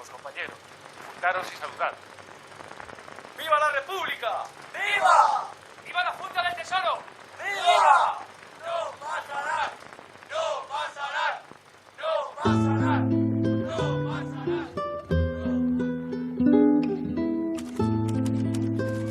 lejos, compañero. Juntaros y saludad. ¡Viva la República! ¡Viva! ¡Viva la Junta del Tesoro! ¡Viva! ¡No pasará! ¡No pasará! ¡No pasará! ¡No pasará!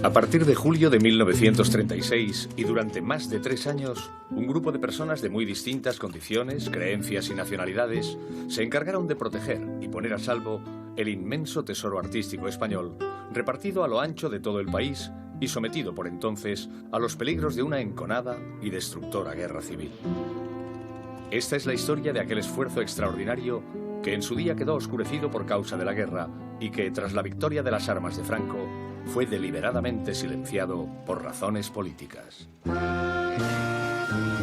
A partir de julio de 1936 y durante más de 3 años, un grupo de personas de muy distintas condiciones, creencias y nacionalidades se encargaron de proteger y poner a salvo el inmenso tesoro artístico español, repartido a lo ancho de todo el país y sometido por entonces a los peligros de una enconada y destructora guerra civil. Esta es la historia de aquel esfuerzo extraordinario que en su día quedó oscurecido por causa de la guerra y que, tras la victoria de las armas de Franco, fue deliberadamente silenciado por razones políticas.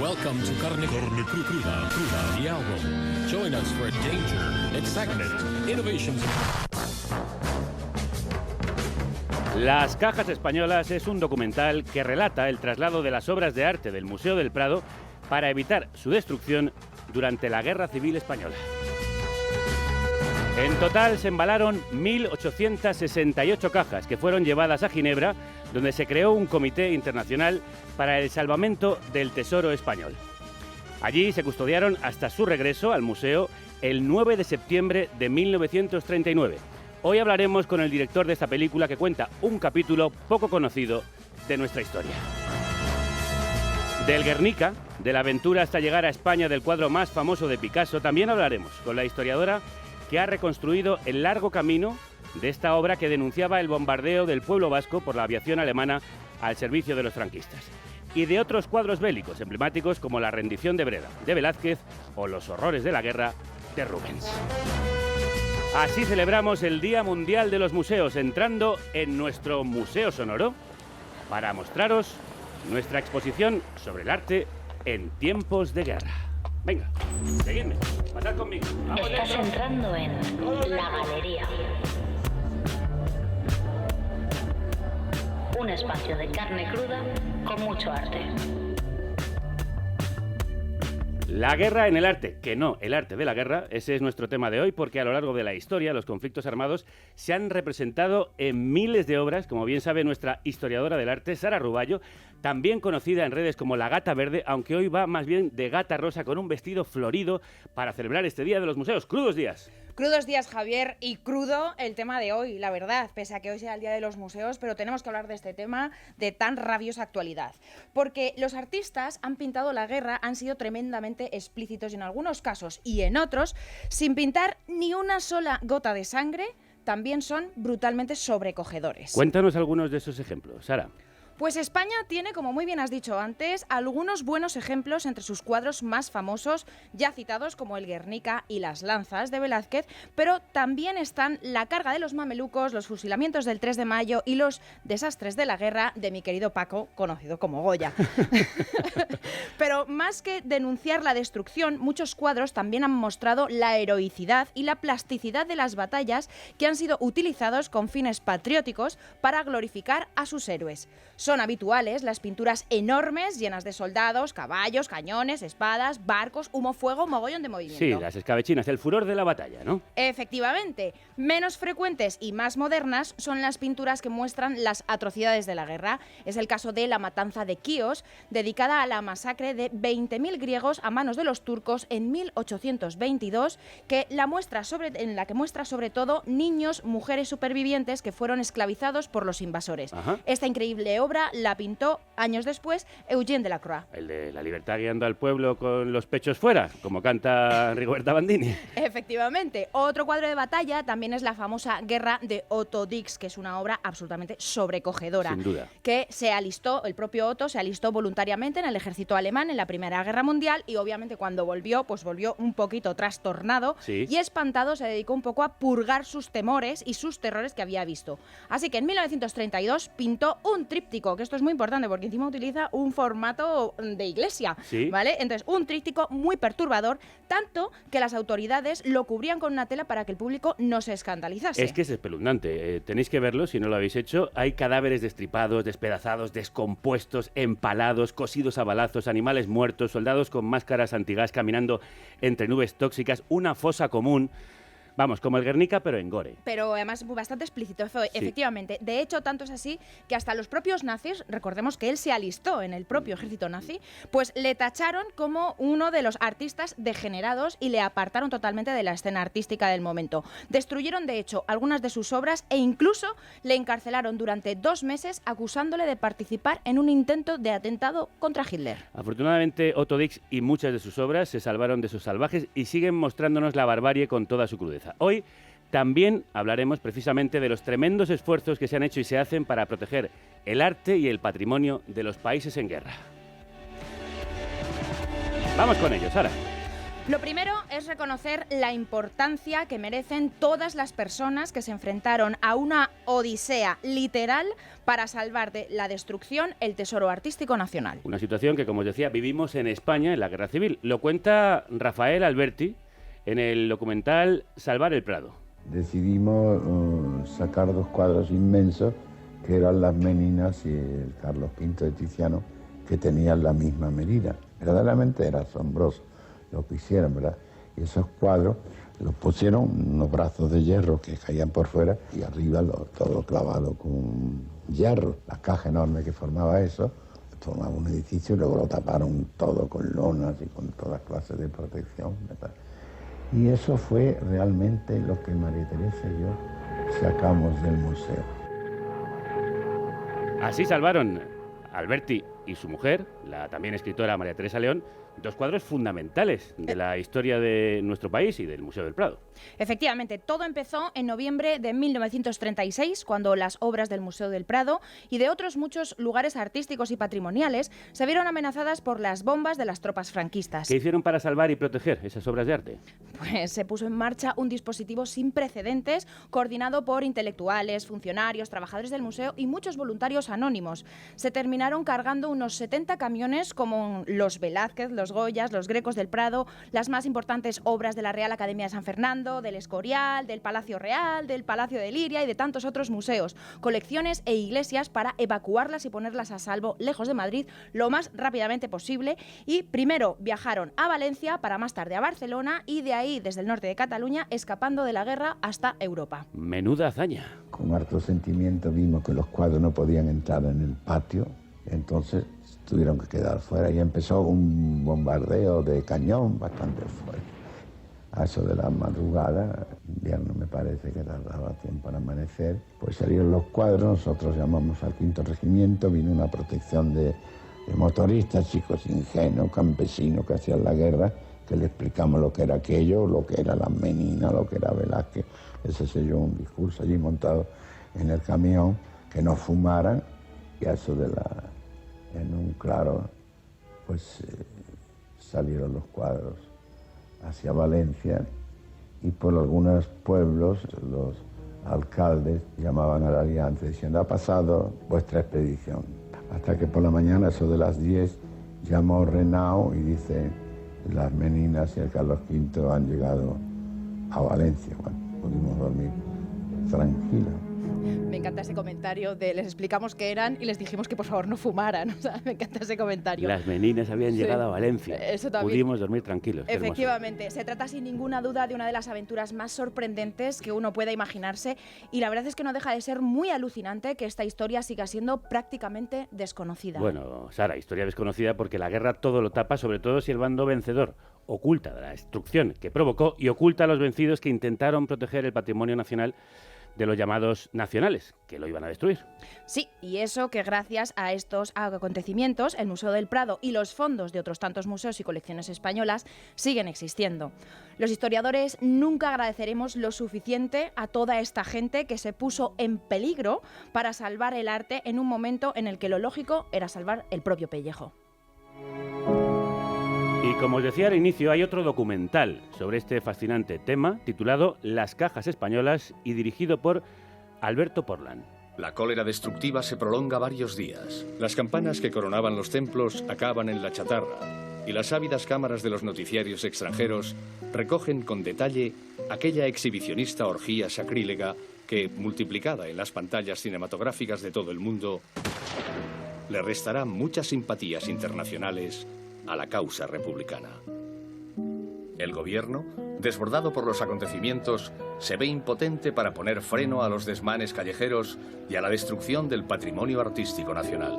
Welcome to Carne Cruda, the album. Join us for danger, excitement, innovation. Las Cajas Españolas es un documental que relata el traslado de las obras de arte del Museo del Prado para evitar su destrucción durante la Guerra Civil Española. En total se embalaron 1.868 cajas que fueron llevadas a Ginebra, donde se creó un comité internacional para el salvamento del tesoro español. Allí se custodiaron hasta su regreso al museo el 9 de septiembre de 1939. Hoy hablaremos con el director de esta película que cuenta un capítulo poco conocido de nuestra historia. Del Guernica, de la aventura hasta llegar a España del cuadro más famoso de Picasso, también hablaremos con la historiadora que ha reconstruido el largo camino de esta obra que denunciaba el bombardeo del pueblo vasco por la aviación alemana al servicio de los franquistas. Y de otros cuadros bélicos emblemáticos como La rendición de Breda, de Velázquez, o Los horrores de la guerra, de Rubens. Así celebramos el Día Mundial de los Museos, entrando en nuestro Museo Sonoro para mostraros nuestra exposición sobre el arte en tiempos de guerra. Venga, seguidme, pasad conmigo. Vamos. Estás entrando en La Galería. Un espacio de carne cruda con mucho arte. La guerra en el arte, que no el arte de la guerra, ese es nuestro tema de hoy, porque a lo largo de la historia los conflictos armados se han representado en miles de obras, como bien sabe nuestra historiadora del arte, Sara Ruballo, también conocida en redes como la Gata Verde, aunque hoy va más bien de gata rosa con un vestido florido para celebrar este Día de los Museos. ¡Crudos días! Crudos días, Javier, y crudo el tema de hoy, la verdad, pese a que hoy sea el Día de los Museos, pero tenemos que hablar de este tema de tan rabiosa actualidad. Porque los artistas han pintado la guerra, han sido tremendamente explícitos en algunos casos y en otros, sin pintar ni una sola gota de sangre, también son brutalmente sobrecogedores. Cuéntanos algunos de esos ejemplos, Sara. Pues España tiene, como muy bien has dicho antes, algunos buenos ejemplos entre sus cuadros más famosos, ya citados como el Guernica y las lanzas de Velázquez, pero también están la carga de los mamelucos, los fusilamientos del 3 de mayo y los desastres de la guerra de mi querido Paco, conocido como Goya. Pero más que denunciar la destrucción, muchos cuadros también han mostrado la heroicidad y la plasticidad de las batallas que han sido utilizados con fines patrióticos para glorificar a sus héroes. Son habituales las pinturas enormes, llenas de soldados, caballos, cañones, espadas, barcos, humo, fuego, mogollón de movimiento. Sí, las escabechinas, el furor de la batalla, ¿no? Efectivamente. Menos frecuentes y más modernas son las pinturas que muestran las atrocidades de la guerra. Es el caso de La matanza de Quíos, dedicada a la masacre de 20.000 griegos a manos de los turcos en 1822, en la que muestra sobre todo niños, mujeres supervivientes que fueron esclavizados por los invasores. Ajá. Esta increíble obra la pintó años después Eugène Delacroix. El de la libertad guiando al pueblo con los pechos fuera, como canta Rigoberta Bandini. Efectivamente. Otro cuadro de batalla también es la famosa Guerra de Otto Dix, que es una obra absolutamente sobrecogedora. Sin duda. Que el propio Otto se alistó voluntariamente en el ejército alemán en la Primera Guerra Mundial y obviamente cuando volvió, pues volvió un poquito trastornado, sí, y espantado se dedicó un poco a purgar sus temores y sus terrores que había visto. Así que en 1932 pintó un tríptico, que esto es muy importante porque encima utiliza un formato de iglesia, sí, ¿vale? Entonces, un tríptico muy perturbador, tanto que las autoridades lo cubrían con una tela para que el público no se escandalizase. Es que es espeluznante, tenéis que verlo si no lo habéis hecho. Hay cadáveres destripados, despedazados, descompuestos, empalados, cosidos a balazos, animales muertos, soldados con máscaras antigás caminando entre nubes tóxicas, una fosa común. Vamos, como el Guernica, pero en gore. Pero además bastante explícito, efectivamente. De hecho, tanto es así que hasta los propios nazis, recordemos que él se alistó en el propio ejército nazi, pues le tacharon como uno de los artistas degenerados y le apartaron totalmente de la escena artística del momento. Destruyeron, de hecho, algunas de sus obras e incluso le encarcelaron durante 2 meses acusándole de participar en un intento de atentado contra Hitler. Afortunadamente, Otto Dix y muchas de sus obras se salvaron de esos salvajes y siguen mostrándonos la barbarie con toda su crudeza. Hoy también hablaremos precisamente de los tremendos esfuerzos que se han hecho y se hacen para proteger el arte y el patrimonio de los países en guerra. Vamos con ello, Sara. Lo primero es reconocer la importancia que merecen todas las personas que se enfrentaron a una odisea literal para salvar de la destrucción el tesoro artístico nacional. Una situación que, como os decía, vivimos en España en la Guerra Civil. Lo cuenta Rafael Alberti en el documental Salvar el Prado. Decidimos sacar 2 cuadros inmensos que eran las Meninas y el Carlos V de Tiziano, que tenían la misma medida. Verdaderamente era asombroso lo que hicieron, ¿verdad? Y esos cuadros los pusieron unos brazos de hierro que caían por fuera y arriba todo clavado con hierro. La caja enorme que formaba eso, formaba un edificio y luego lo taparon todo con lonas y con todas clases de protección, ¿verdad? Y eso fue realmente lo que María Teresa y yo sacamos del museo. Así salvaron Alberti y su mujer, la también escritora María Teresa León, 2 cuadros fundamentales de la historia de nuestro país y del Museo del Prado. Efectivamente, todo empezó en noviembre de 1936, cuando las obras del Museo del Prado y de otros muchos lugares artísticos y patrimoniales se vieron amenazadas por las bombas de las tropas franquistas. ¿Qué hicieron para salvar y proteger esas obras de arte? Pues se puso en marcha un dispositivo sin precedentes, coordinado por intelectuales, funcionarios, trabajadores del museo y muchos voluntarios anónimos. Se terminaron cargando unos 70 camiones como los Velázquez, los Goyas, los Grecos del Prado, las más importantes obras de la Real Academia de San Fernando, del Escorial, del Palacio Real, del Palacio de Liria y de tantos otros museos, colecciones e iglesias para evacuarlas y ponerlas a salvo lejos de Madrid lo más rápidamente posible. Y primero viajaron a Valencia para más tarde a Barcelona y de ahí, desde el norte de Cataluña, escapando de la guerra hasta Europa. Menuda hazaña. Con harto sentimiento vimos que los cuadros no podían entrar en el patio, entonces tuvieron que quedar fuera y empezó un bombardeo de cañón bastante fuerte. A eso de la madrugada, invierno me parece que tardaba tiempo para amanecer, pues salieron los cuadros, nosotros llamamos al 5º regimiento, vino una protección de motoristas, chicos ingenuos, campesinos que hacían la guerra, que le explicamos lo que era aquello, lo que era la Menina, lo que era Velázquez. Ese selló un discurso allí montado en el camión, que no fumaran, y a eso en un claro, pues salieron los cuadros hacia Valencia y por algunos pueblos los alcaldes llamaban a la alianza diciendo: ha pasado vuestra expedición. Hasta que por la mañana, eso de las 10, llamó Renau y dice: las Meninas y el Carlos V han llegado a Valencia. Bueno, pudimos dormir tranquilos. Me encanta ese comentario de les explicamos qué eran y les dijimos que por favor no fumaran. O sea, me encanta ese comentario. Las Meninas habían llegado a Valencia. Eso también. Pudimos dormir tranquilos. Efectivamente, se trata sin ninguna duda de una de las aventuras más sorprendentes que uno pueda imaginarse y la verdad es que no deja de ser muy alucinante que esta historia siga siendo prácticamente desconocida. Bueno, Sara, historia desconocida porque la guerra todo lo tapa, sobre todo si el bando vencedor oculta la destrucción que provocó y oculta a los vencidos que intentaron proteger el patrimonio nacional de los llamados nacionales, que lo iban a destruir. Sí, y eso que gracias a estos acontecimientos, el Museo del Prado y los fondos de otros tantos museos y colecciones españolas siguen existiendo. Los historiadores nunca agradeceremos lo suficiente a toda esta gente que se puso en peligro para salvar el arte en un momento en el que lo lógico era salvar el propio pellejo. Y como os decía al inicio, hay otro documental sobre este fascinante tema titulado Las cajas españolas y dirigido por Alberto Portland. La cólera destructiva se prolonga varios días. Las campanas que coronaban los templos acaban en la chatarra y las ávidas cámaras de los noticiarios extranjeros recogen con detalle aquella exhibicionista orgía sacrílega que, multiplicada en las pantallas cinematográficas de todo el mundo, le restará muchas simpatías internacionales a la causa republicana. El gobierno, desbordado por los acontecimientos, se ve impotente para poner freno a los desmanes callejeros y a la destrucción del patrimonio artístico nacional.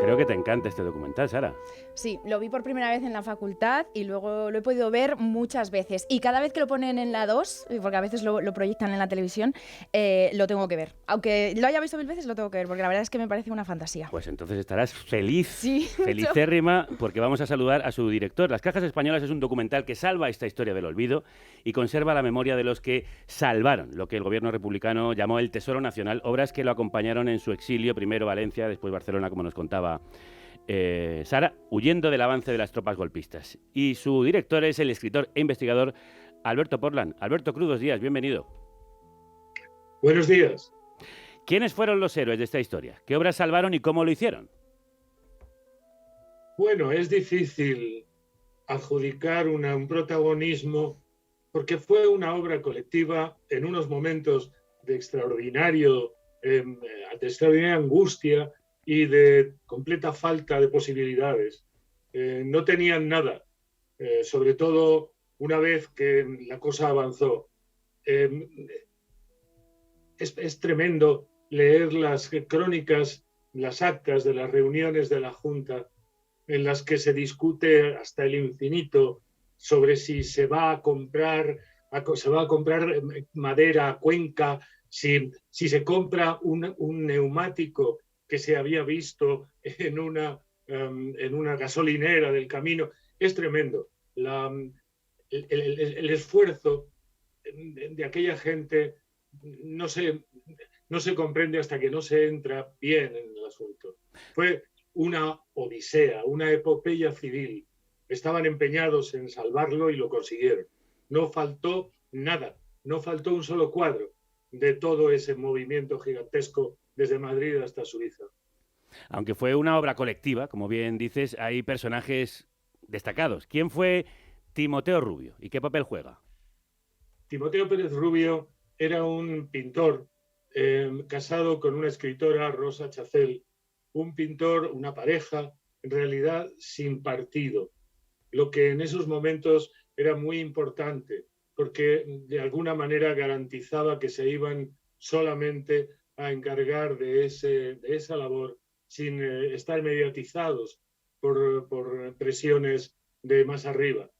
Creo que te encanta este documental, Sara. Sí, lo vi por primera vez en la facultad y luego lo he podido ver muchas veces. Y cada vez que lo ponen en la 2, porque a veces lo proyectan en la televisión, lo tengo que ver. Aunque lo haya visto 1000 veces, lo tengo que ver, porque la verdad es que me parece una fantasía. Pues entonces estarás feliz, Sí, felicérrima, porque vamos a saludar a su director. Las Cajas Españolas es un documental que salva esta historia del olvido y conserva la memoria de los que salvaron lo que el gobierno republicano llamó el Tesoro Nacional, obras que lo acompañaron en su exilio, primero Valencia, después Barcelona, como nos contaba Sara, huyendo del avance de las tropas golpistas. Y su director es el escritor e investigador Alberto Portland. Alberto, crudos días, bienvenido. Buenos días. ¿Quiénes fueron los héroes de esta historia? ¿Qué obras salvaron y cómo lo hicieron? Bueno, es difícil adjudicar un protagonismo porque fue una obra colectiva en unos momentos de extraordinaria angustia y de completa falta de posibilidades. No tenían nada, sobre todo una vez que la cosa avanzó. Es tremendo leer las crónicas, las actas de las reuniones de la Junta en las que se discute hasta el infinito sobre si se va a comprar madera a Cuenca, si se compra un neumático que se había visto en una gasolinera del camino. Es tremendo. El esfuerzo de aquella gente no se comprende hasta que no se entra bien en el asunto. Fue una odisea, una epopeya civil. Estaban empeñados en salvarlo y lo consiguieron. No faltó nada, no faltó un solo cuadro de todo ese movimiento gigantesco desde Madrid hasta Suiza. Aunque fue una obra colectiva, como bien dices, hay personajes destacados. ¿Quién fue Timoteo Rubio y qué papel juega? Timoteo Pérez Rubio era un pintor casado con una escritora, Rosa Chacel, un pintor, una pareja, en realidad sin partido, lo que en esos momentos era muy importante, porque de alguna manera garantizaba que se iban solamente a encargar de esa labor sin estar mediatizados por presiones de más arriba.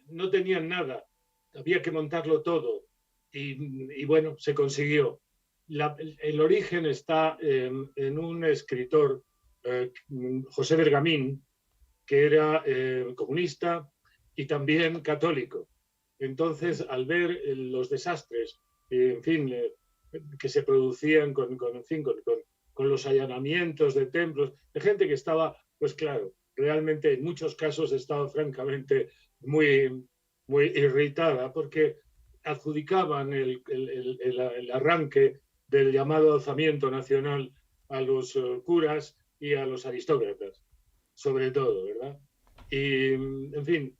No tenían nada, había que montarlo todo y bueno, se consiguió. El origen está en un escritor, José Bergamín, que era comunista y también católico. Entonces, al ver los desastres, en fin, que se producían con los allanamientos de templos, de gente que estaba, pues claro, realmente en muchos casos estaba francamente muy, muy irritada porque adjudicaban el arranque del llamado alzamiento nacional a los curas y a los aristócratas, sobre todo, ¿verdad? Y, en fin,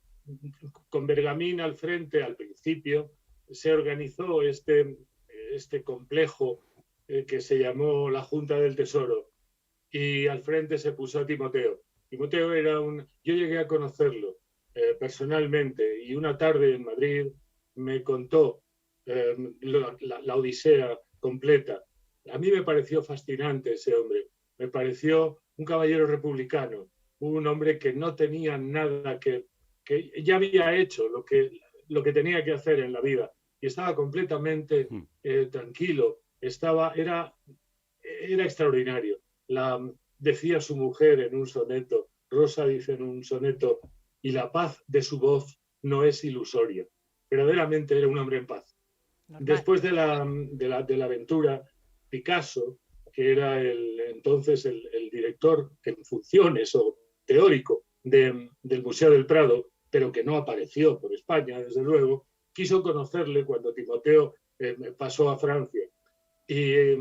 con Bergamín al frente, al principio, se organizó este complejo que se llamó la Junta del Tesoro, y al frente se puso a Timoteo. Timoteo era yo llegué a conocerlo personalmente, y una tarde en Madrid me contó la odisea completa. A mí me pareció fascinante ese hombre, me pareció un caballero republicano, un hombre que no tenía nada, que ya había hecho lo que tenía que hacer en la vida y estaba completamente tranquilo, era extraordinario. Decía su mujer en un soneto, Rosa dice en un soneto, y la paz de su voz no es ilusoria. Verdaderamente era un hombre en paz. Normal. Después de la aventura, Picasso, que era entonces el director en funciones o teórico del Museo del Prado, pero que no apareció por España, desde luego, quiso conocerle cuando Timoteo pasó a Francia. Y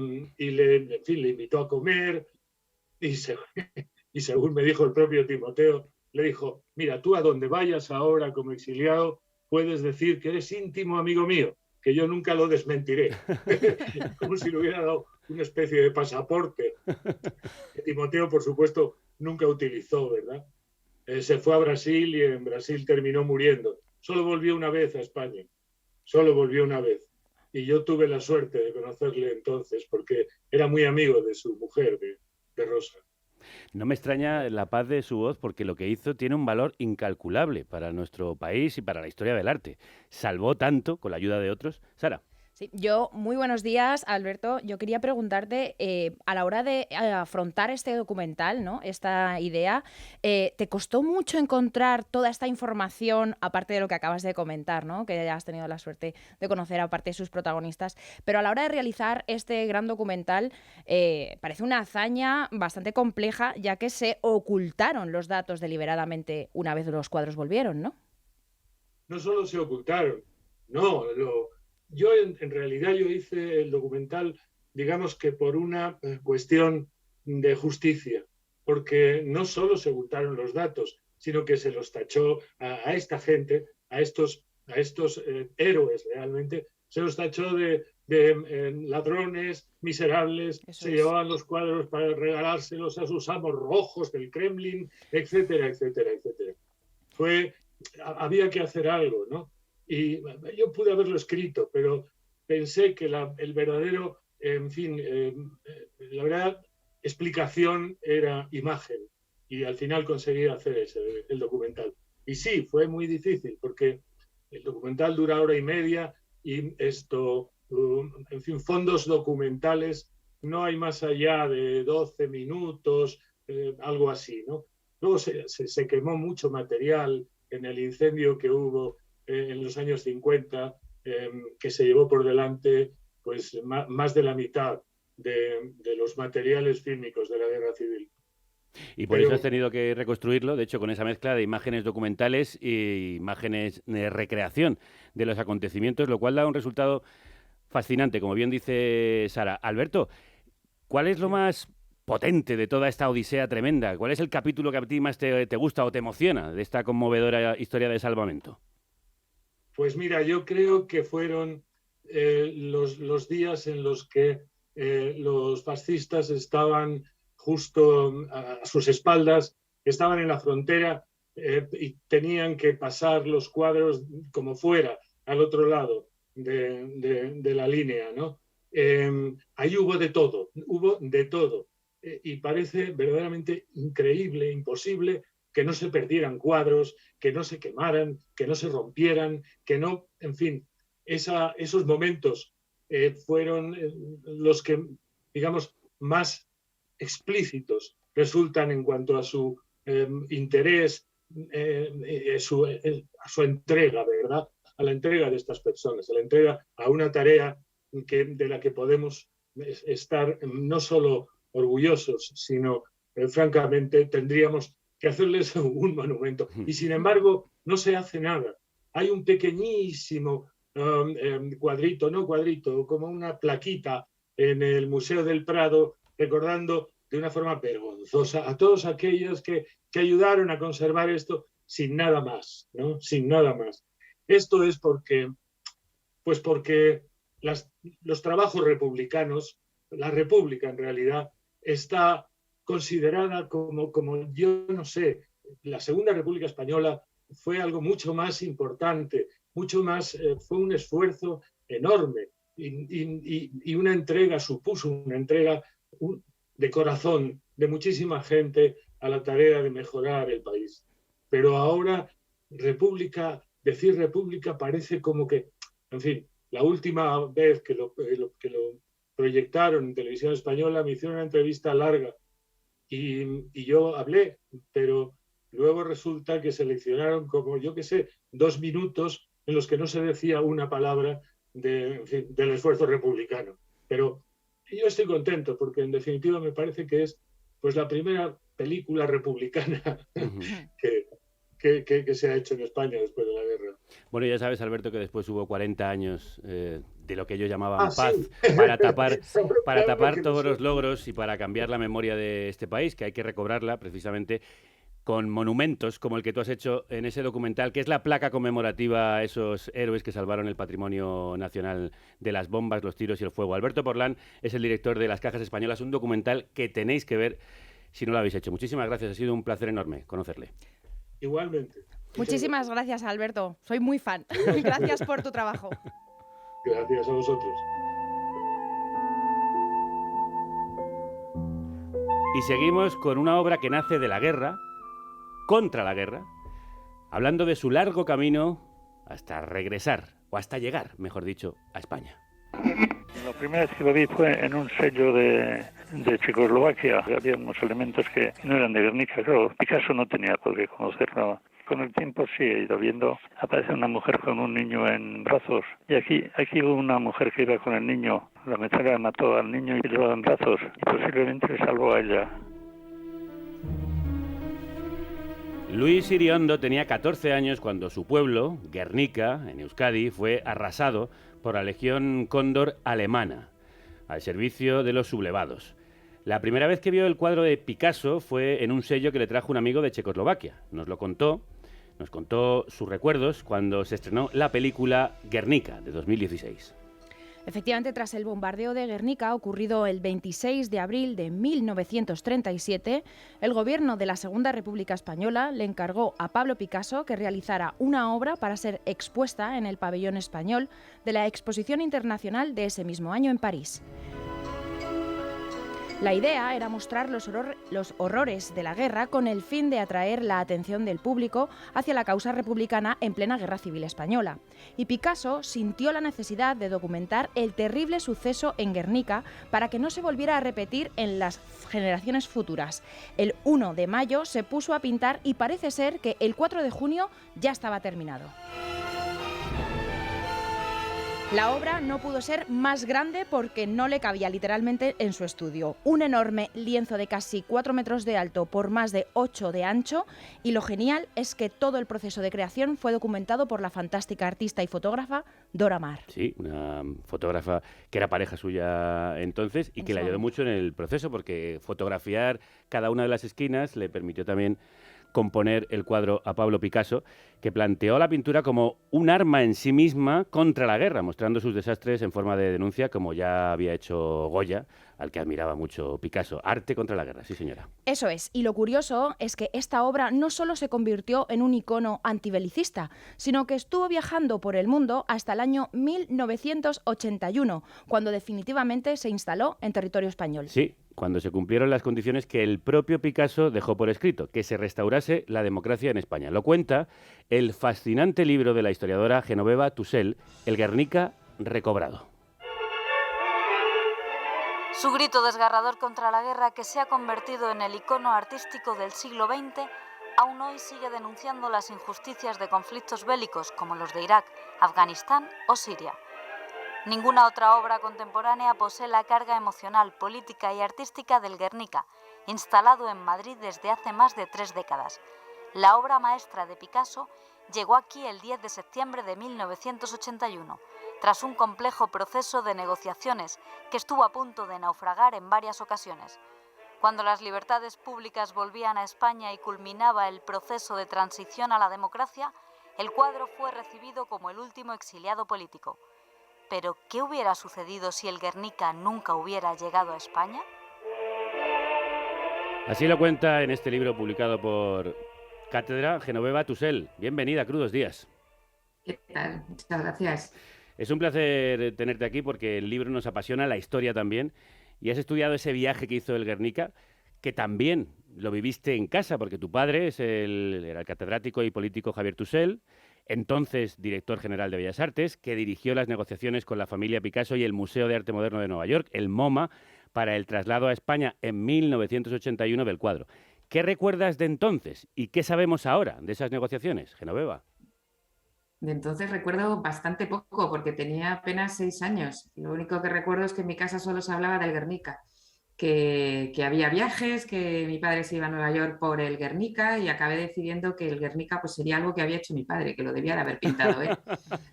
le invitó a comer y según me dijo el propio Timoteo, le dijo, mira, tú a donde vayas ahora como exiliado puedes decir que eres íntimo amigo mío, que yo nunca lo desmentiré. Como si le hubiera dado una especie de pasaporte que Timoteo, por supuesto, nunca utilizó, ¿verdad? se fue a Brasil y en Brasil terminó muriendo. Solo volvió una vez a España, solo volvió una vez. Y yo tuve la suerte de conocerle entonces porque era muy amigo de su mujer, de Rosa. No me extraña la paz de su voz porque lo que hizo tiene un valor incalculable para nuestro país y para la historia del arte. Salvó tanto con la ayuda de otros. Sara. Sí, muy buenos días, Alberto. Yo quería preguntarte, a la hora de afrontar este documental, ¿no? Esta idea, ¿te costó mucho encontrar toda esta información, aparte de lo que acabas de comentar, ¿no? Que ya has tenido la suerte de conocer aparte de sus protagonistas? Pero a la hora de realizar este gran documental, parece una hazaña bastante compleja, ya que se ocultaron los datos deliberadamente una vez los cuadros volvieron, ¿no? No solo se ocultaron, no, yo en realidad yo hice el documental, digamos que por una cuestión de justicia, porque no solo se ocultaron los datos, sino que se los tachó a esta gente, a estos héroes realmente, se los tachó de ladrones, miserables, se llevaban los cuadros para regalárselos a sus amos rojos del Kremlin, etcétera, etcétera, etcétera. Había que hacer algo, ¿no? Y yo pude haberlo escrito, pero pensé que el verdadero, la verdad, explicación era imagen. Y al final conseguí hacer el documental. Y sí, fue muy difícil, porque el documental dura 1 hora y media y fondos documentales no hay más allá de 12 minutos, algo así, ¿no? Luego se quemó mucho material en el incendio que hubo en los años 50, que se llevó por delante pues más de la mitad de los materiales fílmicos de la Guerra Civil. Y por eso has tenido que reconstruirlo, de hecho, con esa mezcla de imágenes documentales e imágenes de recreación de los acontecimientos, lo cual da un resultado fascinante, como bien dice Sara. Alberto, ¿cuál es lo más potente de toda esta odisea tremenda? ¿Cuál es el capítulo que a ti más te gusta o te emociona de esta conmovedora historia de salvamento? Pues mira, yo creo que fueron los días en los que los fascistas estaban justo a sus espaldas, estaban en la frontera y tenían que pasar los cuadros como fuera, al otro lado de la línea, ¿no? Ahí hubo de todo, y parece verdaderamente increíble, imposible que no se perdieran cuadros, que no se quemaran, que no se rompieran, que no, en fin, esos momentos fueron los que, digamos, más explícitos resultan en cuanto a su interés, a su entrega, ¿verdad? A la entrega de estas personas, a la entrega a una tarea de la que podemos estar no solo orgullosos, sino francamente tendríamos que hacerles un monumento. Y sin embargo, no se hace nada. Hay un pequeñísimo cuadrito, como una plaquita en el Museo del Prado, recordando de una forma vergonzosa a todos aquellos que ayudaron a conservar esto sin nada más, ¿no? Sin nada más. Esto es porque los trabajos republicanos, la República en realidad, está considerada como, yo no sé, la Segunda República Española fue algo mucho más importante, mucho más, fue un esfuerzo enorme y una entrega, supuso una entrega de corazón de muchísima gente a la tarea de mejorar el país. Pero ahora decir república parece como que, en fin, la última vez que lo proyectaron en televisión española me hicieron una entrevista larga y yo hablé, pero luego resulta que seleccionaron como, yo qué sé, 2 minutos en los que no se decía una palabra del esfuerzo republicano. Pero yo estoy contento porque en definitiva me parece que es pues la primera película republicana que se ha hecho en España después de la guerra. Bueno, ya sabes, Alberto, que después hubo 40 años de lo que ellos llamaban paz, sí, para tapar todos los logros y para cambiar la memoria de este país, que hay que recobrarla precisamente con monumentos como el que tú has hecho en ese documental, que es la placa conmemorativa a esos héroes que salvaron el patrimonio nacional de las bombas, los tiros y el fuego. Alberto Porlán es el director de Las Cajas Españolas, un documental que tenéis que ver si no lo habéis hecho. Muchísimas gracias, ha sido un placer enorme conocerle. Igualmente. Muchísimas gracias, Alberto. Soy muy fan. Gracias por tu trabajo. Gracias a vosotros. Y seguimos con una obra que nace de la guerra, contra la guerra, hablando de su largo camino hasta regresar, o hasta llegar, mejor dicho, a España. La primera vez que lo vi fue en un sello de Checoslovaquia. Había unos elementos que no eran de Guernica. Claro, Picasso no tenía por qué conocerlo. Con el tiempo sí he ido viendo. Aparece una mujer con un niño en brazos. Y aquí hubo una mujer que iba con el niño. La metralla mató al niño y lo llevaba en brazos. Y posiblemente le salvó a ella. Luis Iriondo tenía 14 años cuando su pueblo, Guernica, en Euskadi, fue arrasado por la Legión Cóndor alemana, al servicio de los sublevados. La primera vez que vio el cuadro de Picasso fue en un sello que le trajo un amigo de Checoslovaquia. Nos contó sus recuerdos cuando se estrenó la película Guernica, de 2016. Efectivamente, tras el bombardeo de Guernica, ocurrido el 26 de abril de 1937, el gobierno de la Segunda República Española le encargó a Pablo Picasso que realizara una obra para ser expuesta en el pabellón español de la Exposición Internacional de ese mismo año en París. La idea era mostrar los horrores de la guerra con el fin de atraer la atención del público hacia la causa republicana en plena Guerra Civil Española. Y Picasso sintió la necesidad de documentar el terrible suceso en Guernica para que no se volviera a repetir en las generaciones futuras. El 1 de mayo se puso a pintar y parece ser que el 4 de junio ya estaba terminado. La obra no pudo ser más grande porque no le cabía literalmente en su estudio. Un enorme lienzo de casi 4 metros de alto por más de 8 de ancho, y lo genial es que todo el proceso de creación fue documentado por la fantástica artista y fotógrafa Dora Maar. Sí, una fotógrafa que era pareja suya entonces y que le ayudó mucho en el proceso, porque fotografiar cada una de las esquinas le permitió también componer el cuadro a Pablo Picasso, que planteó la pintura como un arma en sí misma contra la guerra, mostrando sus desastres en forma de denuncia, como ya había hecho Goya, al que admiraba mucho Picasso. Arte contra la guerra, sí señora. Eso es, y lo curioso es que esta obra no solo se convirtió en un icono antibelicista, sino que estuvo viajando por el mundo hasta el año 1981, cuando definitivamente se instaló en territorio español. Sí, cuando se cumplieron las condiciones que el propio Picasso dejó por escrito, que se restaurase la democracia en España. Lo cuenta el fascinante libro de la historiadora Genoveva Tussell, El Guernica recobrado. Su grito desgarrador contra la guerra, que se ha convertido en el icono artístico del siglo XX, aún hoy sigue denunciando las injusticias de conflictos bélicos como los de Irak, Afganistán o Siria. Ninguna otra obra contemporánea posee la carga emocional, política y artística del Guernica, instalado en Madrid desde hace más de 3 décadas. La obra maestra de Picasso llegó aquí el 10 de septiembre de 1981, tras un complejo proceso de negociaciones que estuvo a punto de naufragar en varias ocasiones. Cuando las libertades públicas volvían a España y culminaba el proceso de transición a la democracia, el cuadro fue recibido como el último exiliado político. Pero, ¿qué hubiera sucedido si el Guernica nunca hubiera llegado a España? Así lo cuenta en este libro publicado por Cátedra Genoveva Tussell. Bienvenida, Crudos Días. ¿Qué tal? Muchas gracias. Es un placer tenerte aquí porque el libro nos apasiona, la historia también, y has estudiado ese viaje que hizo el Guernica, que también lo viviste en casa, porque tu padre era el catedrático y político Javier Tussell, entonces director general de Bellas Artes, que dirigió las negociaciones con la familia Picasso y el Museo de Arte Moderno de Nueva York, el MoMA, para el traslado a España en 1981 del cuadro. ¿Qué recuerdas de entonces y qué sabemos ahora de esas negociaciones, Genoveva? De entonces recuerdo bastante poco, porque tenía apenas 6 años. Lo único que recuerdo es que en mi casa solo se hablaba del Guernica, que había viajes, que mi padre se iba a Nueva York por el Guernica, y acabé decidiendo que el Guernica pues sería algo que había hecho mi padre, que lo debía de haber pintado él.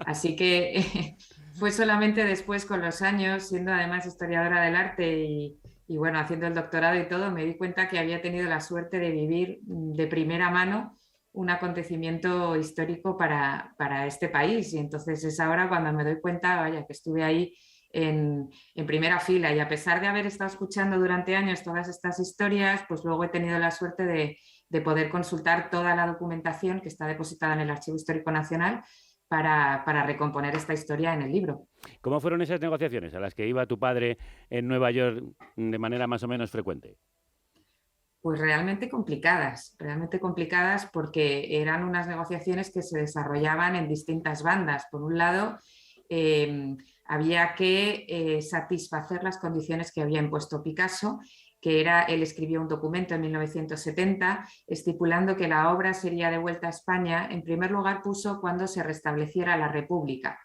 Así que fue solamente después, con los años, siendo además historiadora del arte y bueno, haciendo el doctorado y todo, me di cuenta que había tenido la suerte de vivir de primera mano un acontecimiento histórico para este país. Y entonces es ahora cuando me doy cuenta, vaya, que estuve ahí en primera fila, y a pesar de haber estado escuchando durante años todas estas historias, pues luego he tenido la suerte de de poder consultar toda la documentación que está depositada en el Archivo Histórico Nacional para recomponer esta historia en el libro. ¿Cómo fueron esas negociaciones a las que iba tu padre en Nueva York de manera más o menos frecuente? Pues realmente complicadas porque eran unas negociaciones que se desarrollaban en distintas bandas. Por un lado, había que satisfacer las condiciones que había impuesto Picasso, que era, él escribió un documento en 1970 estipulando que la obra sería devuelta a España. En primer lugar puso cuando se restableciera la República.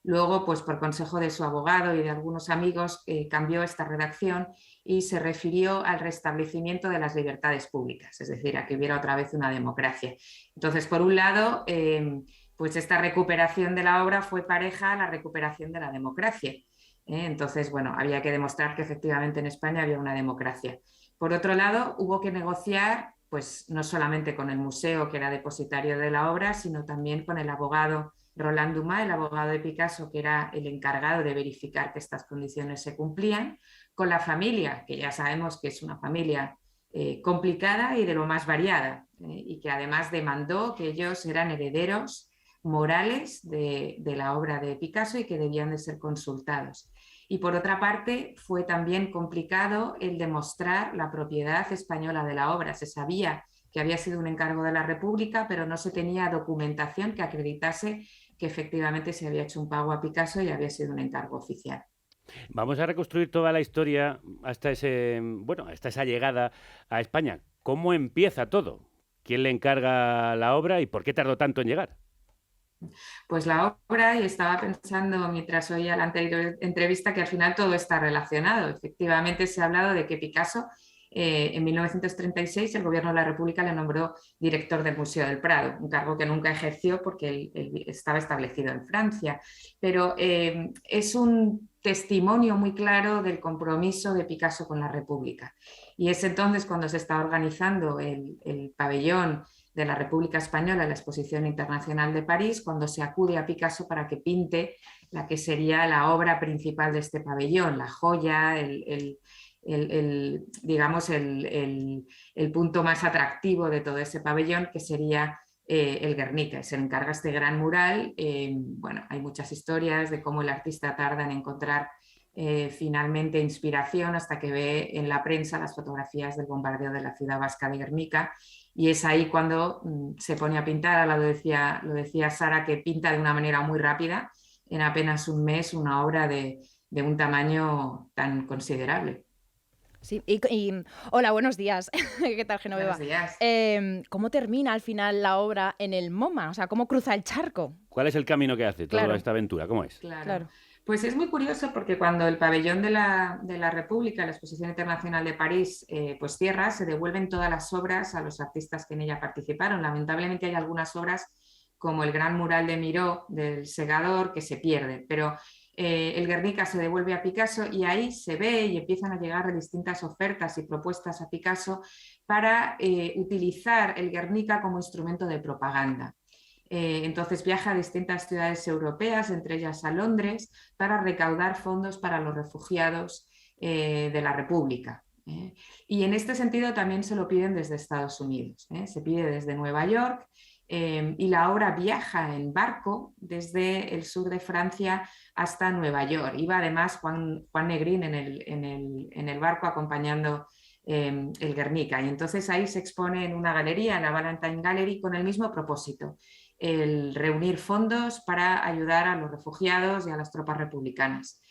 Luego, pues por consejo de su abogado y de algunos amigos, cambió esta redacción y se refirió al restablecimiento de las libertades públicas, es decir, a que hubiera otra vez una democracia. Entonces, por un lado, pues esta recuperación de la obra fue pareja a la recuperación de la democracia. Entonces, bueno, había que demostrar que efectivamente en España había una democracia. Por otro lado, hubo que negociar, pues no solamente con el museo, que era depositario de la obra, sino también con el abogado Roland Dumas, el abogado de Picasso, que era el encargado de verificar que estas condiciones se cumplían, con la familia, que ya sabemos que es una familia complicada y de lo más variada, y que además demandó que ellos eran herederos morales de la obra de Picasso y que debían de ser consultados. Y por otra parte, fue también complicado el demostrar la propiedad española de la obra. Se sabía que había sido un encargo de la República, pero no se tenía documentación que acreditase que efectivamente se había hecho un pago a Picasso y había sido un encargo oficial. Vamos a reconstruir toda la historia hasta esa llegada a España. ¿Cómo empieza todo? ¿Quién le encarga la obra y por qué tardó tanto en llegar? Pues la obra, y estaba pensando mientras oía la anterior entrevista, que al final todo está relacionado. Efectivamente se ha hablado de que Picasso en 1936 el Gobierno de la República le nombró director del Museo del Prado, un cargo que nunca ejerció porque él estaba establecido en Francia. Pero es un testimonio muy claro del compromiso de Picasso con la República. Y es entonces cuando se está organizando el pabellón de la República Española en la Exposición Internacional de París, cuando se acude a Picasso para que pinte la que sería la obra principal de este pabellón, la joya, digamos el punto más atractivo de todo ese pabellón, que sería el Guernica. Se le encarga este gran mural. Bueno, hay muchas historias de cómo el artista tarda en encontrar finalmente inspiración hasta que ve en la prensa las fotografías del bombardeo de la ciudad vasca de Guernica, y es ahí cuando se pone a pintar. Lo decía Sara, que pinta de una manera muy rápida, en apenas un mes, una obra de un tamaño tan considerable. Sí, y hola, buenos días. ¿Qué tal, Genoveva? Buenos días. ¿Cómo termina al final la obra en el MoMA? O sea, ¿cómo cruza el charco? ¿Cuál es el camino que hace toda Claro. esta aventura? ¿Cómo es? Claro. Pues es muy curioso porque cuando el pabellón de la República, la Exposición Internacional de París, pues cierra, se devuelven todas las obras a los artistas que en ella participaron. Lamentablemente hay algunas obras, como el gran mural de Miró, del Segador, que se pierde, pero el Guernica se devuelve a Picasso, y ahí se ve y empiezan a llegar distintas ofertas y propuestas a Picasso para utilizar el Guernica como instrumento de propaganda. Entonces viaja a distintas ciudades europeas, entre ellas a Londres, para recaudar fondos para los refugiados de la República. Y en este sentido también se lo piden desde Estados Unidos. Se pide desde Nueva York, y la obra viaja en barco desde el sur de Francia hasta Nueva York. Iba además Juan Negrín en el barco acompañando el Guernica, y entonces ahí se expone en una galería, en la Ballantine Gallery, con el mismo propósito: el reunir fondos para ayudar a los refugiados y a las tropas republicanas.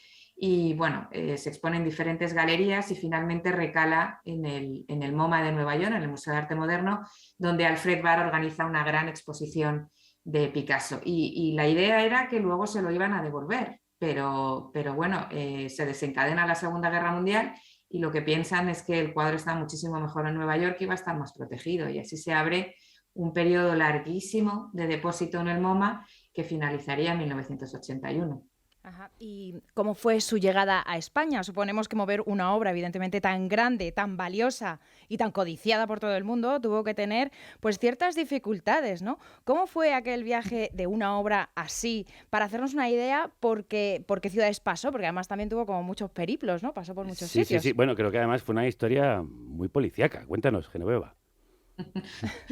Y bueno, se expone en diferentes galerías y finalmente recala en el MoMA de Nueva York, en el Museo de Arte Moderno, donde Alfred Barr organiza una gran exposición de Picasso. Y la idea era que luego se lo iban a devolver, pero bueno, se desencadena la Segunda Guerra Mundial, y lo que piensan es que el cuadro está muchísimo mejor en Nueva York y va a estar más protegido, y así se abre un periodo larguísimo de depósito en el MoMA que finalizaría en 1981. Ajá. ¿Y cómo fue su llegada a España? Suponemos que mover una obra evidentemente tan grande, tan valiosa y tan codiciada por todo el mundo tuvo que tener pues ciertas dificultades, ¿no? ¿Cómo fue aquel viaje de una obra así? Para hacernos una idea, ¿por qué ciudades pasó? Porque además también tuvo como muchos periplos, ¿no? Pasó por muchos sitios. Sí. Bueno, creo que además fue una historia muy policíaca. Cuéntanos, Genoveva.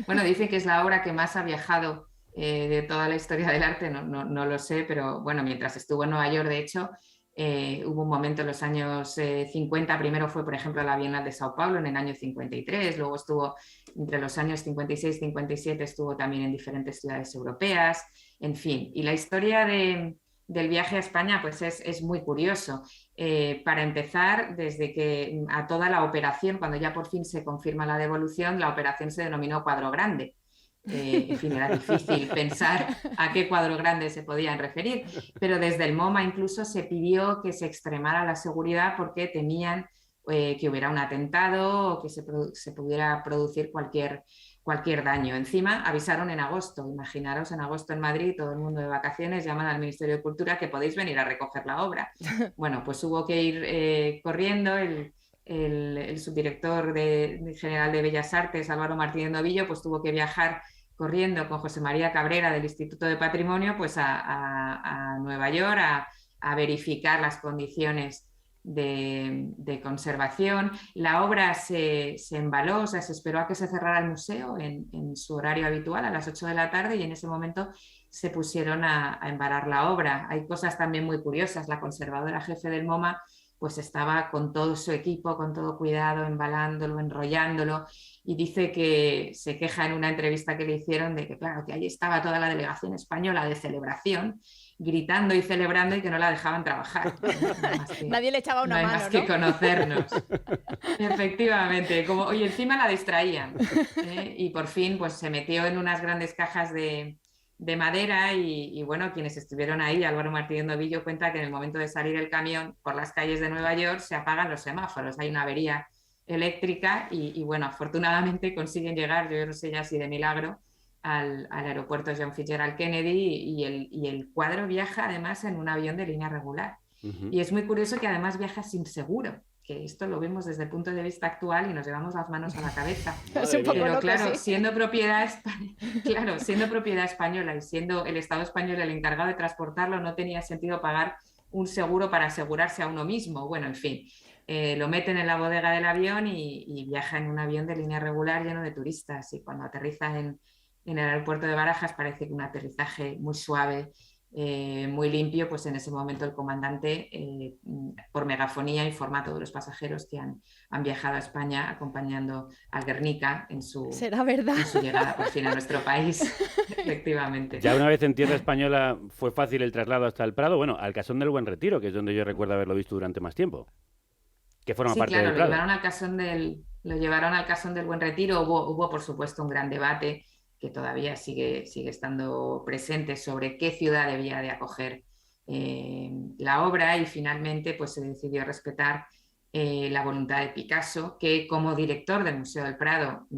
Bueno, dicen que es la obra que más ha viajado de toda la historia del arte, no lo sé, pero bueno, mientras estuvo en Nueva York, de hecho, hubo un momento en los años 50, primero fue, por ejemplo, a la Bienal de Sao Paulo en el año 53, luego estuvo entre los años 56 y 57, estuvo también en diferentes ciudades europeas, en fin. Y la historia del viaje a España pues es muy curioso. Para empezar, desde que a toda la operación, cuando ya por fin se confirma la devolución, la operación se denominó Cuadro Grande. En fin, era difícil pensar a qué cuadro grande se podían referir, pero desde el MoMA incluso se pidió que se extremara la seguridad porque temían que hubiera un atentado o que se pudiera producir cualquier daño. Encima avisaron en agosto, imaginaros en agosto en Madrid, todo el mundo de vacaciones, llaman al Ministerio de Cultura que podéis venir a recoger la obra. Bueno, pues hubo que ir corriendo. El subdirector general de Bellas Artes, Álvaro Martínez Novillo, pues tuvo que viajar corriendo con José María Cabrera del Instituto de Patrimonio pues a Nueva York a verificar las condiciones de conservación. La obra se embaló, o sea, se esperó a que se cerrara el museo en su horario habitual a las 8 de la tarde y en ese momento se pusieron a embalar la obra. Hay cosas también muy curiosas. La conservadora jefe del MoMA pues estaba con todo su equipo, con todo cuidado, embalándolo, enrollándolo, y dice que se queja en una entrevista que le hicieron de que, claro, que ahí estaba toda la delegación española de celebración, gritando y celebrando y que no la dejaban trabajar. Nadie le echaba una mano, mano, más que conocernos. Efectivamente, como, oye, encima la distraían. Y por fin pues se metió en unas grandes cajas de madera y bueno, quienes estuvieron ahí, Álvaro Martínez Novillo cuenta que en el momento de salir el camión por las calles de Nueva York se apagan los semáforos, hay una avería eléctrica y bueno, afortunadamente consiguen llegar, yo no sé ya si de milagro, al aeropuerto John Fitzgerald Kennedy y el cuadro viaja además en un avión de línea regular. Y es muy curioso que además viaja sin seguro, que esto lo vemos desde el punto de vista actual y nos llevamos las manos a la cabeza. Pero claro, siendo propiedad española y siendo el Estado español el encargado de transportarlo, no tenía sentido pagar un seguro para asegurarse a uno mismo. Bueno, en fin, lo meten en la bodega del avión y viaja en un avión de línea regular lleno de turistas. Y cuando aterriza en el aeropuerto de Barajas parece que un aterrizaje muy suave, muy limpio, pues en ese momento el comandante por megafonía informa a todos los pasajeros que han viajado a España acompañando al Guernica en su llegada por fin a nuestro país. Efectivamente. Ya una vez en tierra española fue fácil el traslado hasta el Prado, bueno, al Casón del Buen Retiro, que es donde yo recuerdo haberlo visto durante más tiempo, que forma parte del Prado. Lo llevaron al Casón del Buen Retiro. Hubo por supuesto un gran debate que todavía sigue estando presente sobre qué ciudad debía de acoger la obra y finalmente pues se decidió respetar la voluntad de Picasso, que como director del Museo del Prado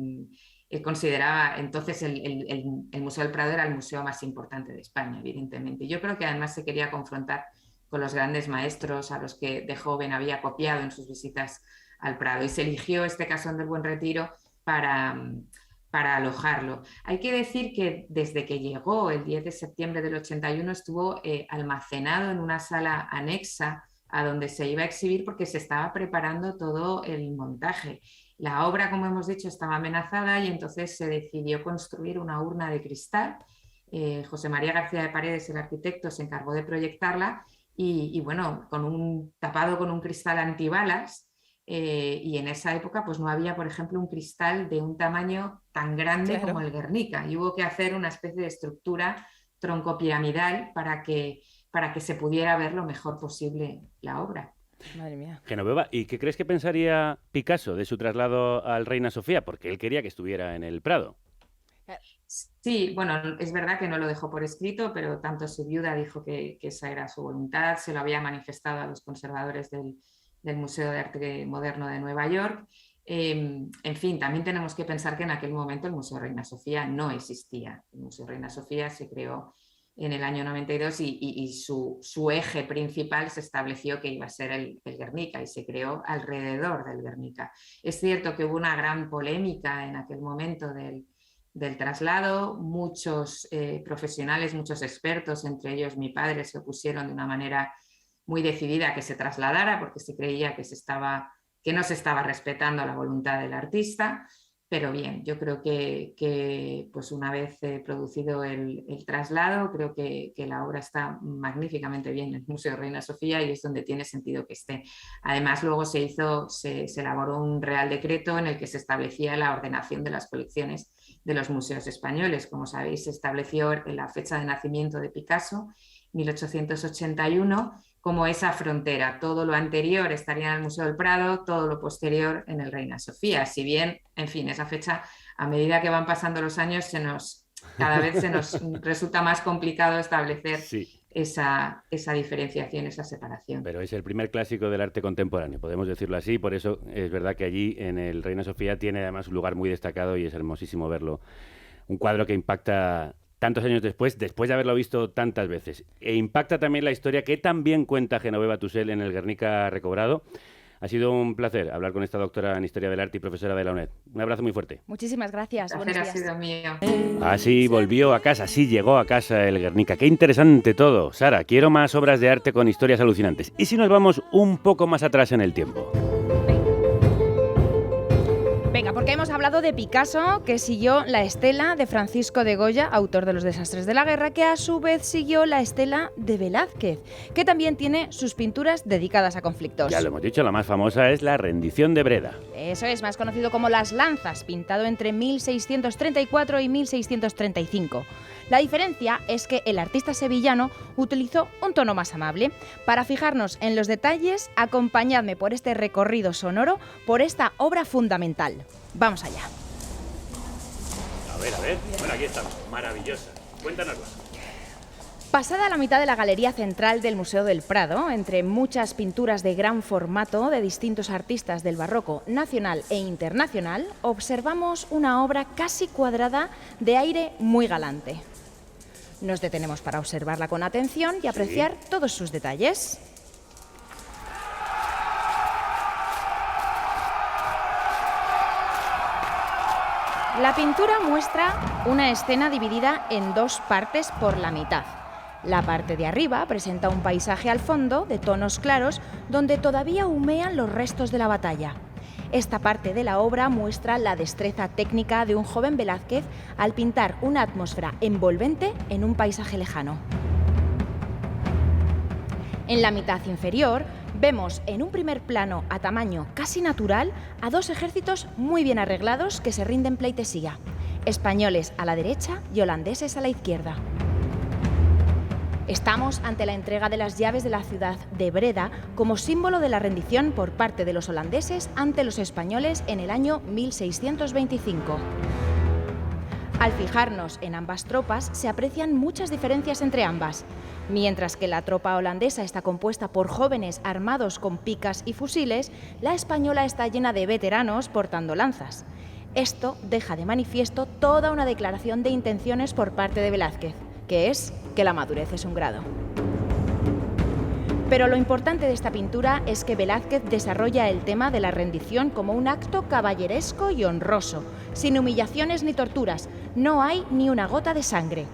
consideraba entonces el Museo del Prado era el museo más importante de España, evidentemente. Yo creo que además se quería confrontar con los grandes maestros a los que de joven había copiado en sus visitas al Prado y se eligió este Casón del Buen Retiro para alojarlo. Hay que decir que desde que llegó el 10 de septiembre del 81 estuvo almacenado en una sala anexa a donde se iba a exhibir porque se estaba preparando todo el montaje. La obra, como hemos dicho, estaba amenazada y entonces se decidió construir una urna de cristal. José María García de Paredes, el arquitecto, se encargó de proyectarla y bueno, tapado con un cristal antibalas. Y en esa época pues no había, por ejemplo, un cristal de un tamaño tan grande como el Guernica y hubo que hacer una especie de estructura troncopiramidal para que se pudiera ver lo mejor posible la obra. Madre mía. Genoveva, ¿y qué crees que pensaría Picasso de su traslado al Reina Sofía? Porque él quería que estuviera en el Prado. Sí, bueno, es verdad que no lo dejó por escrito, pero tanto su viuda dijo que esa era su voluntad, se lo había manifestado a los conservadores del Museo de Arte Moderno de Nueva York. En fin, también tenemos que pensar que en aquel momento el Museo Reina Sofía no existía. El Museo Reina Sofía se creó en el año 92 y su eje principal se estableció que iba a ser el Guernica y se creó alrededor del Guernica. Es cierto que hubo una gran polémica en aquel momento del traslado. Muchos profesionales, muchos expertos, entre ellos mi padre, se opusieron de una manera muy decidida a que se trasladara porque se creía que no se estaba respetando la voluntad del artista. pero bien, yo creo que pues una vez producido el traslado, creo que la obra está magníficamente bien en el Museo Reina Sofía y es donde tiene sentido que esté. Además, luego se elaboró un Real Decreto en el que se establecía la ordenación de las colecciones de los museos españoles. Como sabéis, se estableció la fecha de nacimiento de Picasso, 1881, como esa frontera. Todo lo anterior estaría en el Museo del Prado, todo lo posterior en el Reina Sofía. Si bien, en fin, esa fecha, a medida que van pasando los años, cada vez se nos resulta más complicado establecer esa diferenciación, esa separación. Pero es el primer clásico del arte contemporáneo, podemos decirlo así, por eso es verdad que allí en el Reina Sofía tiene además un lugar muy destacado y es hermosísimo verlo. Un cuadro que impacta tantos años después de haberlo visto tantas veces. E impacta también la historia que también cuenta Genoveva Tusell en el Guernica recobrado. Ha sido un placer hablar con esta doctora en Historia del Arte y profesora de la UNED. Un abrazo muy fuerte. Muchísimas gracias. El placer ha sido mío. Así volvió a casa, así llegó a casa el Guernica. Qué interesante todo. Sara, quiero más obras de arte con historias alucinantes. ¿Y si nos vamos un poco más atrás en el tiempo? Venga, porque hemos hablado de Picasso, que siguió la estela de Francisco de Goya, autor de Los desastres de la guerra, que a su vez siguió la estela de Velázquez, que también tiene sus pinturas dedicadas a conflictos. Ya lo hemos dicho, la más famosa es La rendición de Breda. Eso es, más conocido como Las lanzas, pintado entre 1634 y 1635. La diferencia es que el artista sevillano utilizó un tono más amable. Para fijarnos en los detalles, acompañadme por este recorrido sonoro por esta obra fundamental. Vamos allá. A ver. Bueno, aquí estamos. Maravillosa. Cuéntanoslo. Pasada la mitad de la galería central del Museo del Prado, entre muchas pinturas de gran formato de distintos artistas del barroco nacional e internacional, observamos una obra casi cuadrada de aire muy galante. Nos detenemos para observarla con atención y apreciar todos sus detalles. La pintura muestra una escena dividida en dos partes por la mitad. La parte de arriba presenta un paisaje al fondo de tonos claros donde todavía humean los restos de la batalla. Esta parte de la obra muestra la destreza técnica de un joven Velázquez al pintar una atmósfera envolvente en un paisaje lejano. En la mitad inferior vemos en un primer plano a tamaño casi natural a dos ejércitos muy bien arreglados que se rinden pleitesía, españoles a la derecha y holandeses a la izquierda. Estamos ante la entrega de las llaves de la ciudad de Breda como símbolo de la rendición por parte de los holandeses ante los españoles en el año 1625. Al fijarnos en ambas tropas, se aprecian muchas diferencias entre ambas. Mientras que la tropa holandesa está compuesta por jóvenes armados con picas y fusiles, la española está llena de veteranos portando lanzas. Esto deja de manifiesto toda una declaración de intenciones por parte de Velázquez, que es que la madurez es un grado. Pero lo importante de esta pintura es que Velázquez desarrolla el tema de la rendición como un acto caballeresco y honroso, sin humillaciones ni torturas, no hay ni una gota de sangre.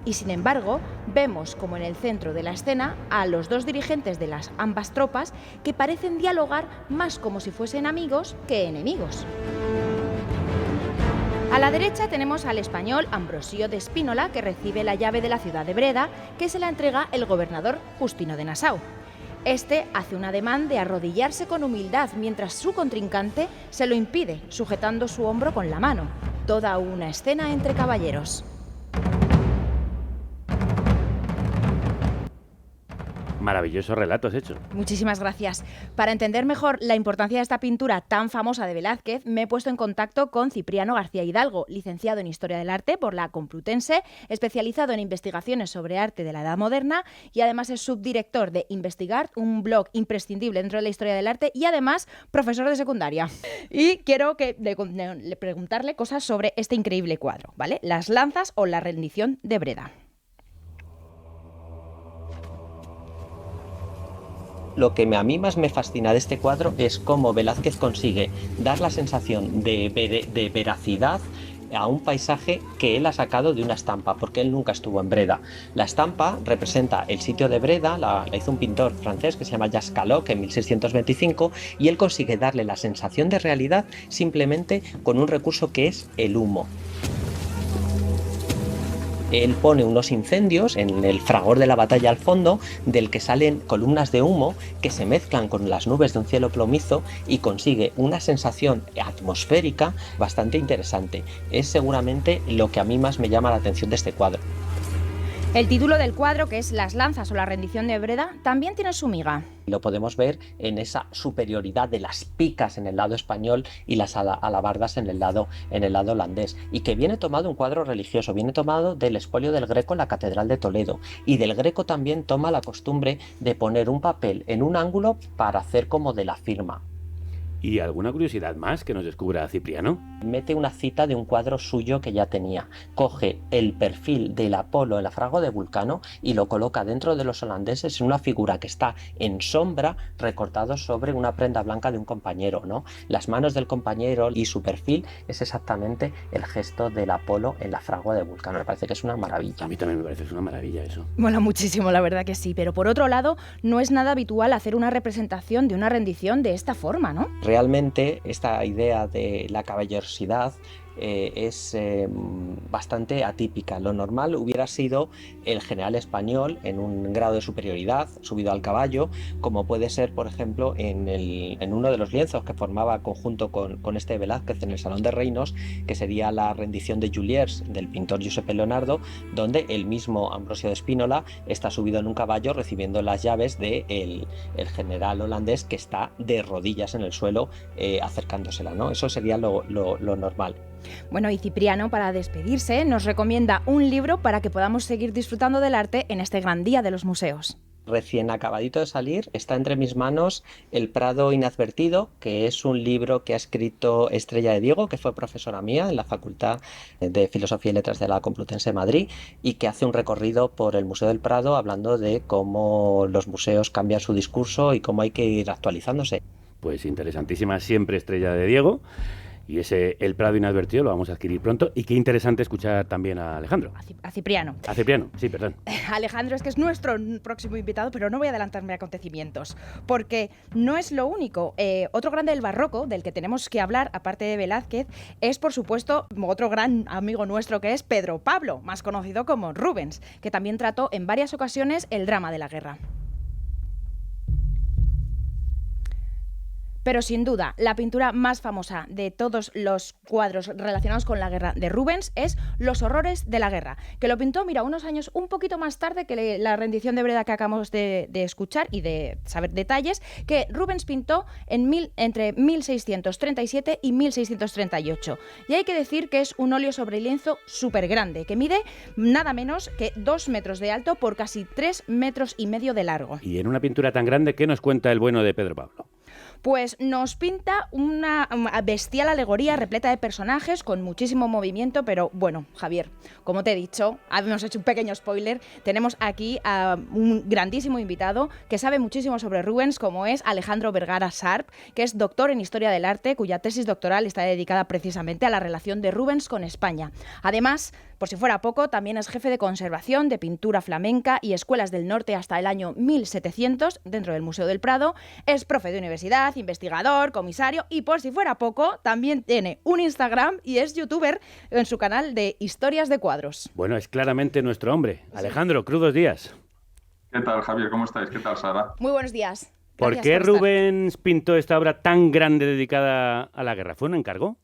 Y sin embargo, vemos como en el centro de la escena a los dos dirigentes de las ambas tropas que parecen dialogar más como si fuesen amigos que enemigos. A la derecha tenemos al español Ambrosio de Spínola, que recibe la llave de la ciudad de Breda, que se la entrega el gobernador Justino de Nassau. Este hace un ademán de arrodillarse con humildad, mientras su contrincante se lo impide, sujetando su hombro con la mano. Toda una escena entre caballeros. Maravilloso relato has hecho. Muchísimas gracias. Para entender mejor la importancia de esta pintura tan famosa de Velázquez, me he puesto en contacto con Cipriano García Hidalgo, licenciado en Historia del Arte por la Complutense, especializado en investigaciones sobre arte de la Edad Moderna y además es subdirector de Investigart, un blog imprescindible dentro de la historia del arte y además profesor de secundaria. Y quiero preguntarle cosas sobre este increíble cuadro, ¿vale? Las lanzas o la rendición de Breda. Lo que a mí más me fascina de este cuadro es cómo Velázquez consigue dar la sensación de veracidad a un paisaje que él ha sacado de una estampa, porque él nunca estuvo en Breda. La estampa representa el sitio de Breda, la hizo un pintor francés que se llama Jacques Callot en 1625, y él consigue darle la sensación de realidad simplemente con un recurso que es el humo. Él pone unos incendios en el fragor de la batalla al fondo, del que salen columnas de humo que se mezclan con las nubes de un cielo plomizo y consigue una sensación atmosférica bastante interesante. Es seguramente lo que a mí más me llama la atención de este cuadro. El título del cuadro, que es Las lanzas o la rendición de Breda, también tiene su miga. Lo podemos ver en esa superioridad de las picas en el lado español y las alabardas en el lado holandés, y que viene tomado un cuadro religioso, viene tomado del expolio del Greco en la Catedral de Toledo, y del Greco también toma la costumbre de poner un papel en un ángulo para hacer como de la firma. ¿Y alguna curiosidad más que nos descubra Cipriano? Mete una cita de un cuadro suyo que ya tenía. Coge el perfil del Apolo en la fragua de Vulcano y lo coloca dentro de los holandeses en una figura que está en sombra, recortado sobre una prenda blanca de un compañero, ¿no? Las manos del compañero y su perfil es exactamente el gesto del Apolo en la fragua de Vulcano. Me parece que es una maravilla. A mí también me parece que es una maravilla eso. Mola muchísimo, la verdad que sí. Pero por otro lado, no es nada habitual hacer una representación de una rendición de esta forma, ¿no? Realmente esta idea de la caballerosidad es bastante atípica. Lo normal hubiera sido el general español en un grado de superioridad, subido al caballo, como puede ser, por ejemplo, en uno de los lienzos que formaba conjunto con este Velázquez en el Salón de Reinos, que sería la rendición de Juliers del pintor Giuseppe Leonardo, donde el mismo Ambrosio de Spínola está subido en un caballo recibiendo las llaves del general holandés, que está de rodillas en el suelo acercándosela, ¿no? Eso sería lo normal. Bueno, y Cipriano, para despedirse, nos recomienda un libro para que podamos seguir disfrutando del arte en este gran día de los museos. Recién acabadito de salir, está entre mis manos El Prado Inadvertido, que es un libro que ha escrito Estrella de Diego, que fue profesora mía en la Facultad de Filosofía y Letras de la Complutense de Madrid, y que hace un recorrido por el Museo del Prado hablando de cómo los museos cambian su discurso y cómo hay que ir actualizándose. Pues interesantísima siempre Estrella de Diego. Y ese El Prado Inadvertido lo vamos a adquirir pronto. Y qué interesante escuchar también a Alejandro. A Cipriano. A Cipriano, sí, perdón. Alejandro es que es nuestro próximo invitado, pero no voy a adelantarme a acontecimientos, porque no es lo único. Otro grande del barroco, del que tenemos que hablar, aparte de Velázquez, es, por supuesto, otro gran amigo nuestro, que es Pedro Pablo, más conocido como Rubens, que también trató en varias ocasiones el drama de la guerra. Pero sin duda, la pintura más famosa de todos los cuadros relacionados con la guerra de Rubens es Los horrores de la guerra, que lo pintó, mira, unos años un poquito más tarde que la rendición de Breda que acabamos de escuchar y de saber detalles, que Rubens pintó entre 1637 y 1638. Y hay que decir que es un óleo sobre lienzo súper grande, que mide nada menos que 2 metros de alto por casi 3,5 metros de largo. Y en una pintura tan grande, ¿qué nos cuenta el bueno de Pedro Pablo? Pues nos pinta una bestial alegoría repleta de personajes con muchísimo movimiento, pero bueno, Javier, como te he dicho, habíamos hecho un pequeño spoiler, tenemos aquí a un grandísimo invitado que sabe muchísimo sobre Rubens, como es Alejandro Vergara Sarp, que es doctor en Historia del Arte, cuya tesis doctoral está dedicada precisamente a la relación de Rubens con España. Además, por si fuera poco, también es jefe de conservación de pintura flamenca y escuelas del norte hasta el año 1700 dentro del Museo del Prado, es profe de universidad, investigador, comisario y, por si fuera poco, también tiene un Instagram y es youtuber en su canal de Historias de Cuadros. Bueno, es claramente nuestro hombre. Alejandro, crudos días. ¿Qué tal, Javier? ¿Cómo estáis? ¿Qué tal, Sara? Muy buenos días. ¿Por qué Rubens pintó esta obra tan grande dedicada a la guerra? ¿Fue un encargo?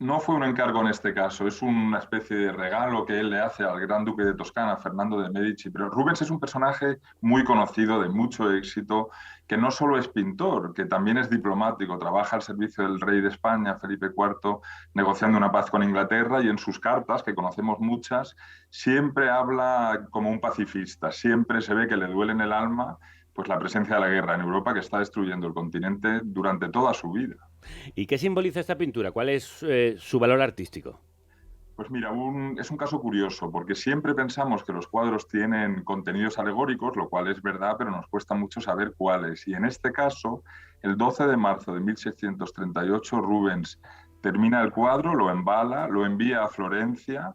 No fue un encargo en este caso, es una especie de regalo que él le hace al gran duque de Toscana, Fernando de Medici. Pero Rubens es un personaje muy conocido, de mucho éxito, que no solo es pintor, que también es diplomático, trabaja al servicio del rey de España, Felipe IV, negociando una paz con Inglaterra, y en sus cartas, que conocemos muchas, siempre habla como un pacifista, siempre se ve que le duele en el alma pues la presencia de la guerra en Europa, que está destruyendo el continente durante toda su vida. ¿Y qué simboliza esta pintura? ¿Cuál es su valor artístico? Pues mira, es un caso curioso, porque siempre pensamos que los cuadros tienen contenidos alegóricos, lo cual es verdad, pero nos cuesta mucho saber cuáles. Y en este caso, el 12 de marzo de 1638, Rubens Termina el cuadro, lo embala, lo envía a Florencia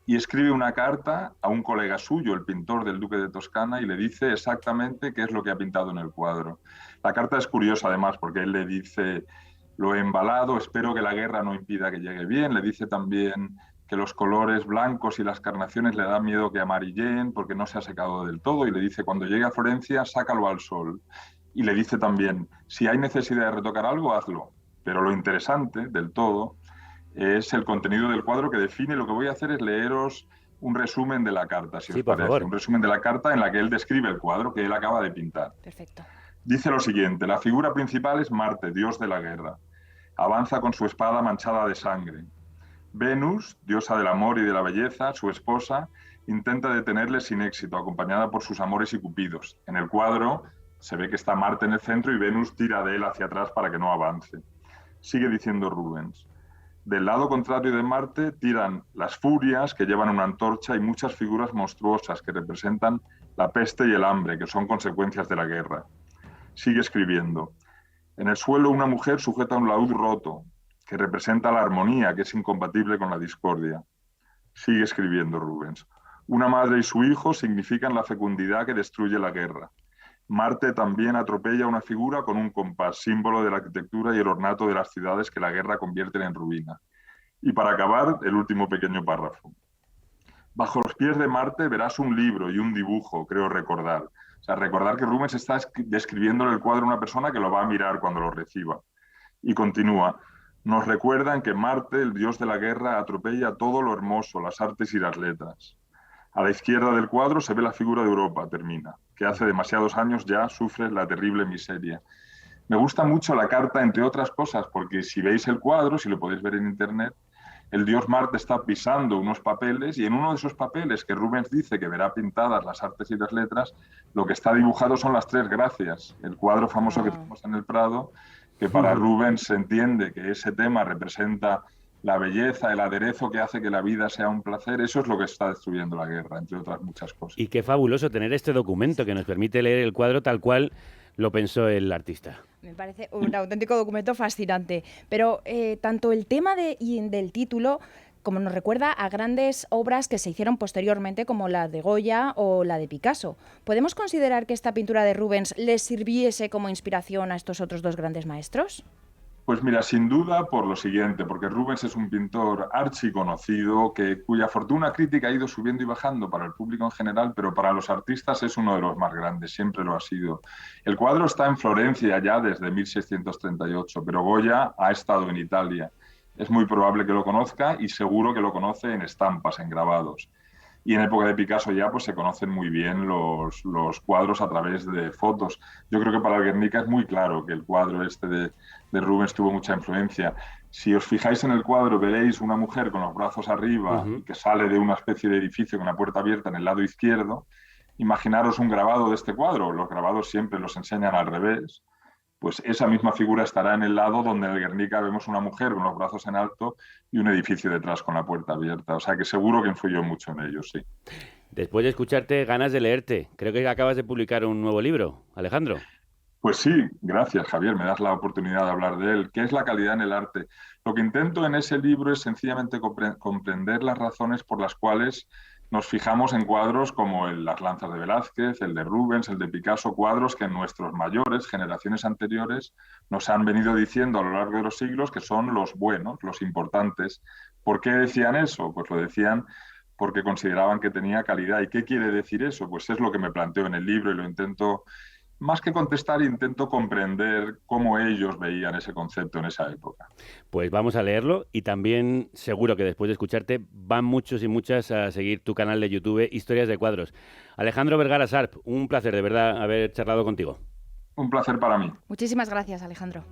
y escribe una carta a un colega suyo, el pintor del Duque de Toscana, y le dice exactamente qué es lo que ha pintado en el cuadro. La carta es curiosa además porque él le dice: lo he embalado, espero que la guerra no impida que llegue bien. Le dice también que los colores blancos y las carnaciones le dan miedo que amarilleen porque no se ha secado del todo, y le dice: cuando llegue a Florencia, sácalo al sol. Y le dice también: si hay necesidad de retocar algo, hazlo. Pero lo interesante del todo es el contenido del cuadro, que define. Lo que voy a hacer es leeros un resumen de la carta, si os por parece. favor. Un resumen de la carta en la que él describe el cuadro que él acaba de pintar. Perfecto. Dice lo siguiente: la figura principal es Marte, dios de la guerra. Avanza con su espada manchada de sangre. Venus, diosa del amor y de la belleza, su esposa, intenta detenerle sin éxito, acompañada por sus amores y cupidos. En el cuadro se ve que está Marte en el centro y Venus tira de él hacia atrás para que no avance. Sigue diciendo Rubens: del lado contrario de Marte tiran las furias, que llevan una antorcha, y muchas figuras monstruosas que representan la peste y el hambre, que son consecuencias de la guerra. Sigue escribiendo: en el suelo una mujer sujeta un laúd roto, que representa la armonía, que es incompatible con la discordia. Sigue escribiendo Rubens: una madre y su hijo significan la fecundidad que destruye la guerra. Marte también atropella una figura con un compás, símbolo de la arquitectura y el ornato de las ciudades que la guerra convierten en ruina. Y para acabar, el último pequeño párrafo: bajo los pies de Marte verás un libro y un dibujo, creo recordar. O sea, recordar que Rubens está describiéndole el cuadro a una persona que lo va a mirar cuando lo reciba. Y continúa: nos recuerdan que Marte, el dios de la guerra, atropella todo lo hermoso, las artes y las letras. A la izquierda del cuadro se ve la figura de Europa, termina, que hace demasiados años ya sufre la terrible miseria. Me gusta mucho la carta, entre otras cosas, porque si veis el cuadro, si lo podéis ver en internet, el dios Marte está pisando unos papeles, y en uno de esos papeles que Rubens dice que verá pintadas las artes y las letras, lo que está dibujado son las tres gracias, el cuadro famoso que tenemos en el Prado, que para Rubens se entiende que ese tema representa la belleza, el aderezo que hace que la vida sea un placer. Eso es lo que está destruyendo la guerra, entre otras muchas cosas. Y qué fabuloso tener este documento que nos permite leer el cuadro tal cual lo pensó el artista. Me parece un auténtico documento fascinante. Pero tanto el tema del título como nos recuerda a grandes obras que se hicieron posteriormente, como la de Goya o la de Picasso. ¿Podemos considerar que esta pintura de Rubens les sirviese como inspiración a estos otros dos grandes maestros? Pues mira, sin duda por lo siguiente, porque Rubens es un pintor archiconocido cuya fortuna crítica ha ido subiendo y bajando para el público en general, pero para los artistas es uno de los más grandes, siempre lo ha sido. El cuadro está en Florencia ya desde 1638, pero Goya ha estado en Italia. Es muy probable que lo conozca y seguro que lo conoce en estampas, en grabados. Y en época de Picasso ya pues se conocen muy bien los cuadros a través de fotos. Yo creo que para el Guernica es muy claro que el cuadro este de Rubens tuvo mucha influencia. Si os fijáis en el cuadro veréis una mujer con los brazos arriba que sale de una especie de edificio con la puerta abierta en el lado izquierdo. Imaginaros un grabado de este cuadro. Los grabados siempre los enseñan al revés. Pues esa misma figura estará en el lado donde en el Guernica vemos una mujer con los brazos en alto y un edificio detrás con la puerta abierta. O sea que seguro que influyó mucho en ello, sí. Después de escucharte, ganas de leerte. Creo que acabas de publicar un nuevo libro, Alejandro. Pues sí, gracias, Javier. Me das la oportunidad de hablar de él. ¿Qué es la calidad en el arte? Lo que intento en ese libro es sencillamente comprender las razones por las cuales nos fijamos en cuadros como Las lanzas de Velázquez, el de Rubens, el de Picasso, cuadros que nuestros mayores, generaciones anteriores, nos han venido diciendo a lo largo de los siglos que son los buenos, los importantes. ¿Por qué decían eso? Pues lo decían porque consideraban que tenía calidad. ¿Y qué quiere decir eso? Pues es lo que me planteo en el libro y lo intento, más que contestar, intento comprender cómo ellos veían ese concepto en esa época. Pues vamos a leerlo y también seguro que después de escucharte van muchos y muchas a seguir tu canal de YouTube Historias de Cuadros. Alejandro Vergara Sarp, un placer de verdad haber charlado contigo. Un placer para mí. Muchísimas gracias, Alejandro.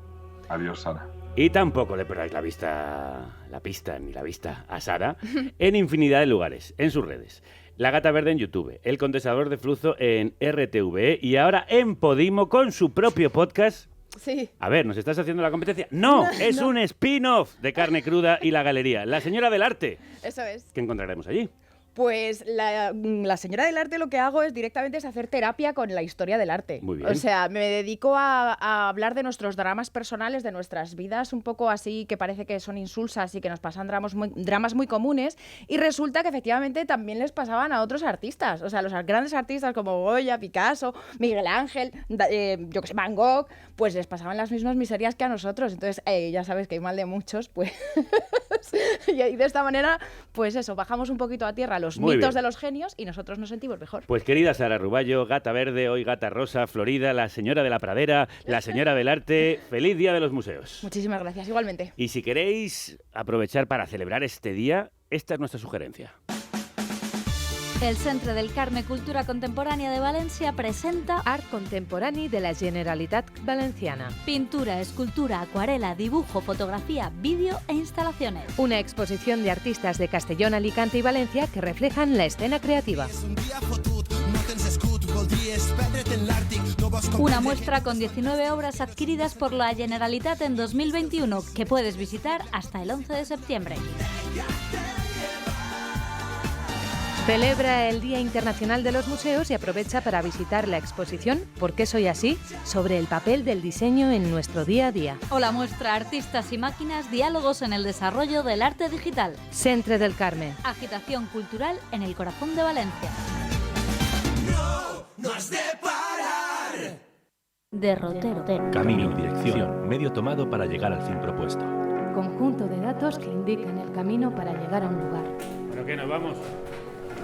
Adiós, Sara. Y tampoco le perdáis la pista a Sara en infinidad de lugares, en sus redes. La Gata Verde en YouTube, El Condensador de Flujo en RTVE y ahora en Podimo con su propio podcast. Sí. A ver, ¿nos estás haciendo la competencia? ¡No! Es un spin-off de Carne Cruda y La Galería. La Señora del Arte. Eso es. ¿Qué encontraremos allí? Pues la señora del arte lo que hago es directamente hacer terapia con la historia del arte. Muy bien. O sea, me dedico a hablar de nuestros dramas personales, de nuestras vidas un poco así que parece que son insulsas y que nos pasan dramas muy comunes, y resulta que efectivamente también les pasaban a otros artistas. O sea, los grandes artistas como Goya, Picasso, Miguel Ángel, yo que sé, Van Gogh, pues les pasaban las mismas miserias que a nosotros. Entonces, ya sabes que hay mal de muchos, pues... y de esta manera, pues eso, bajamos un poquito a tierra los Muy mitos bien. de los genios y nosotros nos sentimos mejor. Pues querida Sara Ruballo, Gata Verde, hoy Gata Rosa, Florida, la señora de la pradera, la señora del arte, feliz Día de los Museos. Muchísimas gracias, igualmente. Y si queréis aprovechar para celebrar este día, esta es nuestra sugerencia. El Centre del Carme Cultura Contemporánea de Valencia presenta Art Contemporani de la Generalitat Valenciana. pintura, escultura, acuarela, dibujo, fotografía, vídeo e instalaciones. Una exposición de artistas de Castellón, Alicante y Valencia que reflejan la escena creativa. Una muestra con 19 obras adquiridas por la Generalitat en 2021 que puedes visitar hasta el 11 de septiembre. Celebra el Día Internacional de los Museos y aprovecha para visitar la exposición ¿Por qué soy así?, sobre el papel del diseño en nuestro día a día. O la muestra Artistas y Máquinas, diálogos en el desarrollo del arte digital. Centre del Carme. Agitación cultural en el corazón de Valencia. No has de parar. Derrotero. Camino, dirección, medio tomado para llegar al fin propuesto. Conjunto de datos que indican el camino para llegar a un lugar. ¿Pero qué, nos vamos?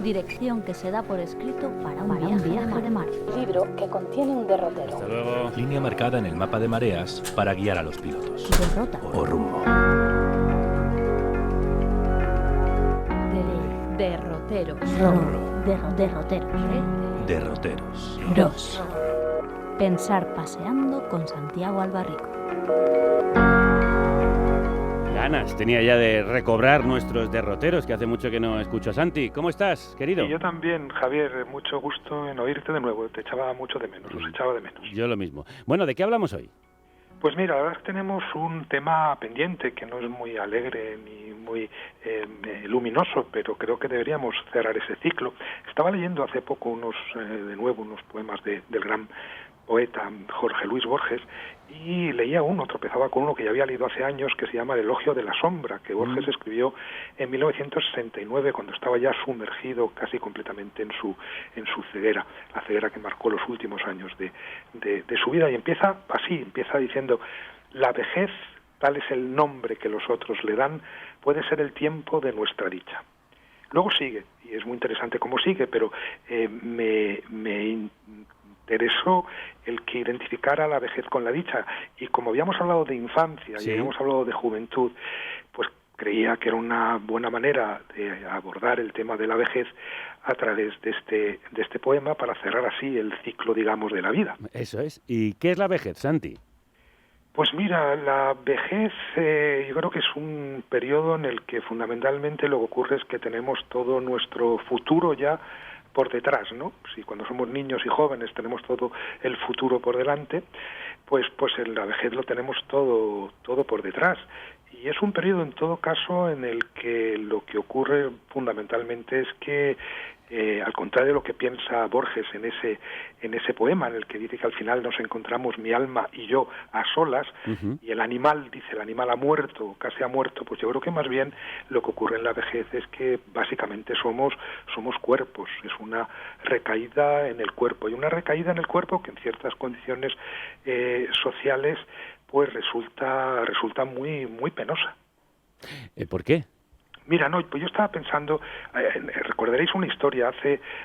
Dirección que se da por escrito para un viaje de mar. Libro que contiene un derrotero. Hasta luego. Línea marcada en el mapa de mareas para guiar a los pilotos. Derrota. O rumbo. Derroteros. Derroteros. Derroteros. Dos. Pensar paseando con Santiago Albarrico. Ganas tenía ya de recobrar nuestros derroteros, que hace mucho que no escucho a Santi. ¿Cómo estás, querido? Y yo también, Javier, mucho gusto en oírte de nuevo. Te echaba mucho de menos, os echaba de menos. Yo lo mismo. Bueno, ¿de qué hablamos hoy? Pues mira, la verdad es que tenemos un tema pendiente que no es muy alegre ni muy luminoso, pero creo que deberíamos cerrar ese ciclo. Estaba leyendo hace poco unos poemas del gran poeta Jorge Luis Borges, y leía tropezaba con uno que ya había leído hace años, que se llama El elogio de la sombra, que Borges escribió en 1969, cuando estaba ya sumergido casi completamente en su ceguera, la ceguera que marcó los últimos años de su vida, y empieza diciendo: la vejez, tal es el nombre que los otros le dan, puede ser el tiempo de nuestra dicha. Luego sigue, y es muy interesante cómo sigue, pero me interesó el que identificara la vejez con la dicha, y como habíamos hablado de infancia, Sí. y habíamos hablado de juventud, pues creía que era una buena manera de abordar el tema de la vejez a través de este poema, para cerrar así el ciclo, digamos, de la vida. Eso es. ¿Y qué es la vejez, Santi? Pues mira, la vejez yo creo que es un periodo en el que fundamentalmente lo que ocurre es que tenemos todo nuestro futuro ya por detrás, ¿no? Si cuando somos niños y jóvenes tenemos todo el futuro por delante, pues en la vejez lo tenemos todo por detrás. Y es un periodo, en todo caso, en el que lo que ocurre fundamentalmente es que, al contrario de lo que piensa Borges en ese poema, en el que dice que al final nos encontramos mi alma y yo a solas, y el animal ha muerto, casi ha muerto, pues yo creo que más bien lo que ocurre en la vejez es que básicamente somos cuerpos, es una recaída en el cuerpo, y una recaída en el cuerpo que en ciertas condiciones sociales pues resulta muy muy penosa. ¿Por qué? Mira, pues yo estaba pensando, recordaréis una historia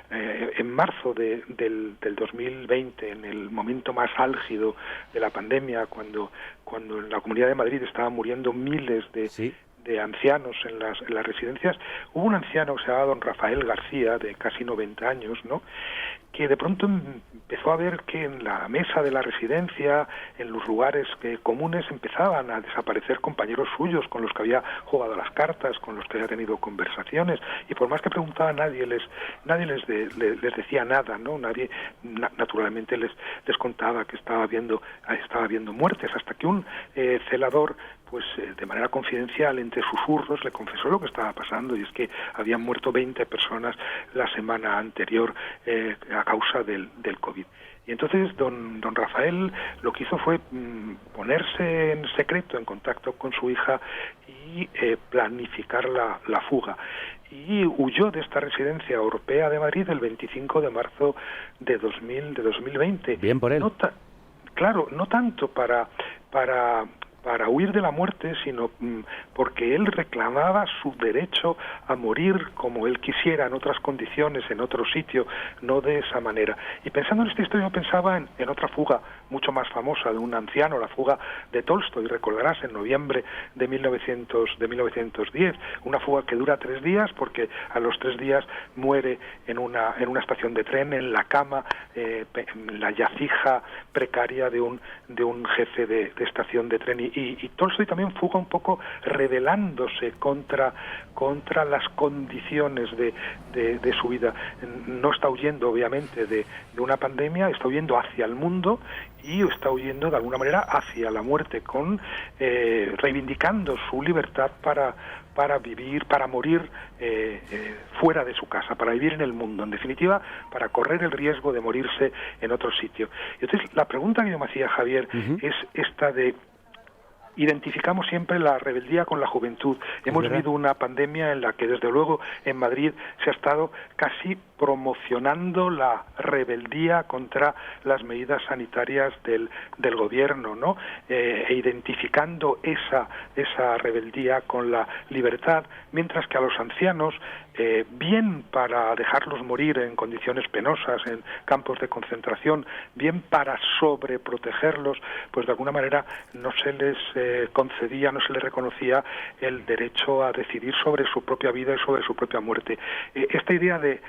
en marzo del 2020, en el momento más álgido de la pandemia, cuando en la Comunidad de Madrid estaban muriendo miles de ancianos en las residencias. Hubo un anciano que se llamaba don Rafael García, de casi 90 años, ¿no?, que de pronto empezó a ver que en la mesa de la residencia, en los lugares comunes, empezaban a desaparecer compañeros suyos con los que había jugado a las cartas, con los que había tenido conversaciones, y por más que preguntaba, nadie les decía nada, ¿no? Nadie naturalmente les contaba que estaba viendo muertes, hasta que un celador pues de manera confidencial, entre susurros, le confesó lo que estaba pasando, y es que habían muerto 20 personas la semana anterior a causa del COVID. Y entonces don Rafael lo que hizo fue ponerse en secreto en contacto con su hija y planificar la fuga. Y huyó de esta residencia europea de Madrid el 25 de marzo de 2020. Bien por él. Claro, no tanto para huir de la muerte, sino porque él reclamaba su derecho a morir como él quisiera, en otras condiciones, en otro sitio, no de esa manera. Y pensando en esta historia, yo pensaba en otra fuga mucho más famosa de un anciano, la fuga de Tolstoy, recordarás, en noviembre de 1910, una fuga que dura 3 días, porque a los 3 días muere en una estación de tren, en la cama, en la yacija precaria de un jefe de estación de tren. Y Tolstoy también fuga un poco rebelándose contra las condiciones de su vida. No está huyendo, obviamente, de una pandemia, está huyendo hacia el mundo y está huyendo, de alguna manera, hacia la muerte, reivindicando su libertad para vivir, para morir fuera de su casa, para vivir en el mundo, en definitiva, para correr el riesgo de morirse en otro sitio. Entonces, la pregunta que yo me hacía, Javier, es esta de: identificamos siempre la rebeldía con la juventud. Hemos vivido una pandemia en la que, desde luego, en Madrid se ha estado casi promocionando la rebeldía contra las medidas sanitarias del gobierno, ¿no? E identificando esa rebeldía con la libertad, mientras que a los ancianos, bien para dejarlos morir en condiciones penosas, en campos de concentración, bien para sobreprotegerlos, pues de alguna manera no se les concedía, no se les reconocía el derecho a decidir sobre su propia vida y sobre su propia muerte. Esta idea de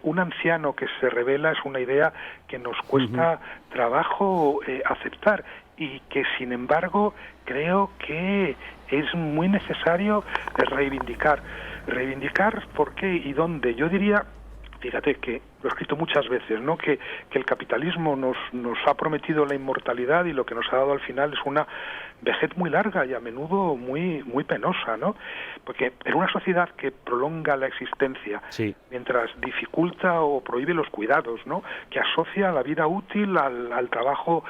un anciano que se rebela es una idea que nos cuesta trabajo aceptar, y que, sin embargo, creo que es muy necesario reivindicar. ¿Reivindicar por qué y dónde? Yo diría, fíjate que lo he escrito muchas veces, ¿no? Que el capitalismo nos ha prometido la inmortalidad, y lo que nos ha dado al final es una vejez muy larga y a menudo muy penosa, ¿no? Porque en una sociedad que prolonga la existencia, mientras dificulta o prohíbe los cuidados, ¿no? Que asocia la vida útil al trabajo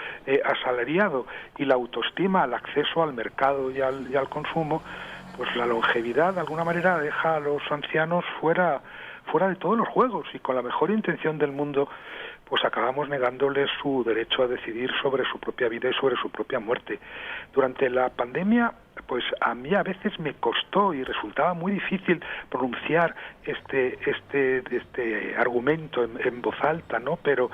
asalariado y la autoestima al acceso al mercado y al consumo, pues la longevidad de alguna manera deja a los ancianos fuera de todos los juegos, y con la mejor intención del mundo pues acabamos negándoles su derecho a decidir sobre su propia vida y sobre su propia muerte. Durante la pandemia, pues a mí a veces me costó y resultaba muy difícil pronunciar este argumento en voz alta, ¿no? Pero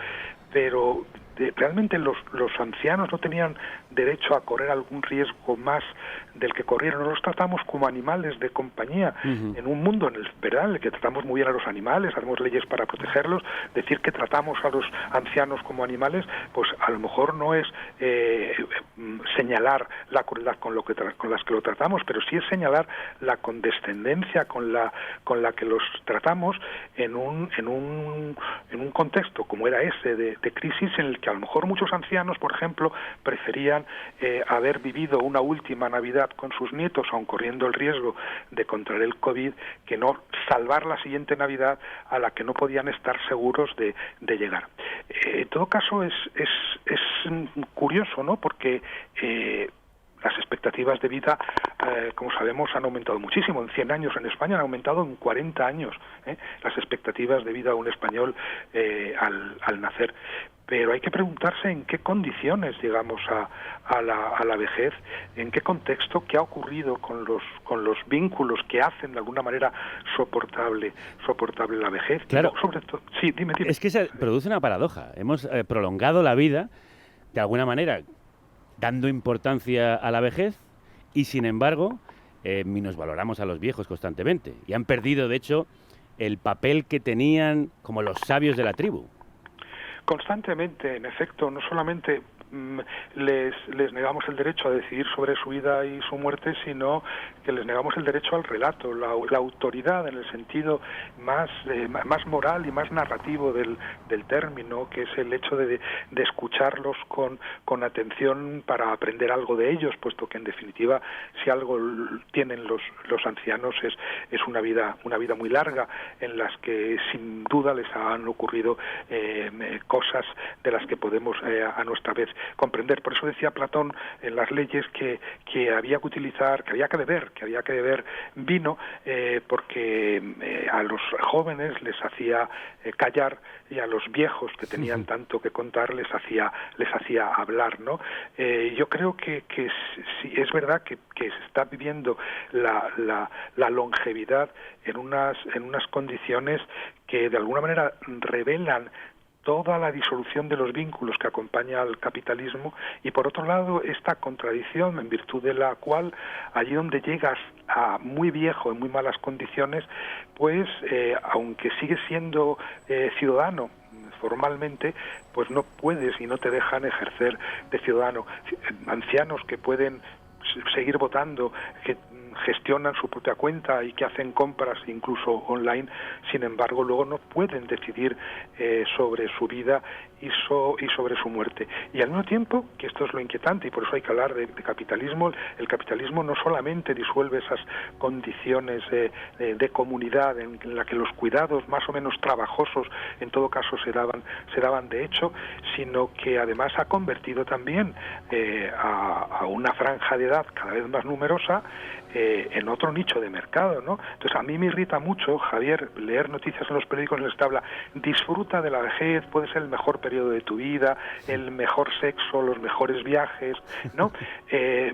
realmente los ancianos no tenían derecho a correr algún riesgo más del que corrieron. No los tratamos como animales de compañía en un mundo en el que tratamos muy bien a los animales, hacemos leyes para protegerlos. Decir que tratamos a los ancianos como animales, pues a lo mejor no es señalar la crueldad con las que lo tratamos, pero sí es señalar la condescendencia con la que los tratamos en un contexto como era ese de crisis, en el que a lo mejor muchos ancianos, por ejemplo, preferían haber vivido una última Navidad con sus nietos, aun corriendo el riesgo de contraer el COVID, que no salvar la siguiente Navidad a la que no podían estar seguros de llegar. En todo caso, es curioso, ¿no? Porque las expectativas de vida, como sabemos, han aumentado muchísimo. En 100 años en España han aumentado en 40 años las expectativas de vida de un español al nacer. Pero hay que preguntarse en qué condiciones llegamos a la vejez, en qué contexto, qué ha ocurrido con los vínculos que hacen de alguna manera soportable la vejez. Claro. Sobre todo, sí, dime. Es que se produce una paradoja. Hemos prolongado la vida, de alguna manera, dando importancia a la vejez, y sin embargo, minusvaloramos a los viejos constantemente. Y han perdido, de hecho, el papel que tenían como los sabios de la tribu. Constantemente, en efecto, no solamente les negamos el derecho a decidir sobre su vida y su muerte, sino que les negamos el derecho al relato, la autoridad en el sentido más moral y más narrativo del término, que es el hecho de escucharlos con atención para aprender algo de ellos, puesto que en definitiva si algo tienen los ancianos es una vida muy larga, en las que sin duda les han ocurrido cosas de las que podemos a nuestra vez comprender. Por eso decía Platón en las leyes que había que utilizar, que había que beber vino, porque a los jóvenes les hacía callar y a los viejos que tenían tanto que contar les hacía hablar, ¿no? Yo creo que sí, es verdad que se está viviendo la longevidad en unas condiciones que de alguna manera revelan toda la disolución de los vínculos que acompaña al capitalismo, y por otro lado esta contradicción en virtud de la cual allí donde llegas a muy viejo, en muy malas condiciones, pues aunque sigues siendo ciudadano formalmente, pues no puedes y no te dejan ejercer de ciudadano. Ancianos que pueden seguir votando, que gestionan su propia cuenta y que hacen compras incluso online, sin embargo luego no pueden decidir sobre su vida y sobre su muerte. Y al mismo tiempo, que esto es lo inquietante y por eso hay que hablar de capitalismo, el capitalismo no solamente disuelve esas condiciones de comunidad en la que los cuidados más o menos trabajosos en todo caso se daban de hecho, sino que además ha convertido también a una franja de edad cada vez más numerosa en otro nicho de mercado, ¿no? Entonces a mí me irrita mucho, Javier, leer noticias en los periódicos en las que habla, disfruta de la vejez, puede ser el mejor periodo de tu vida, el mejor sexo, los mejores viajes, ¿no?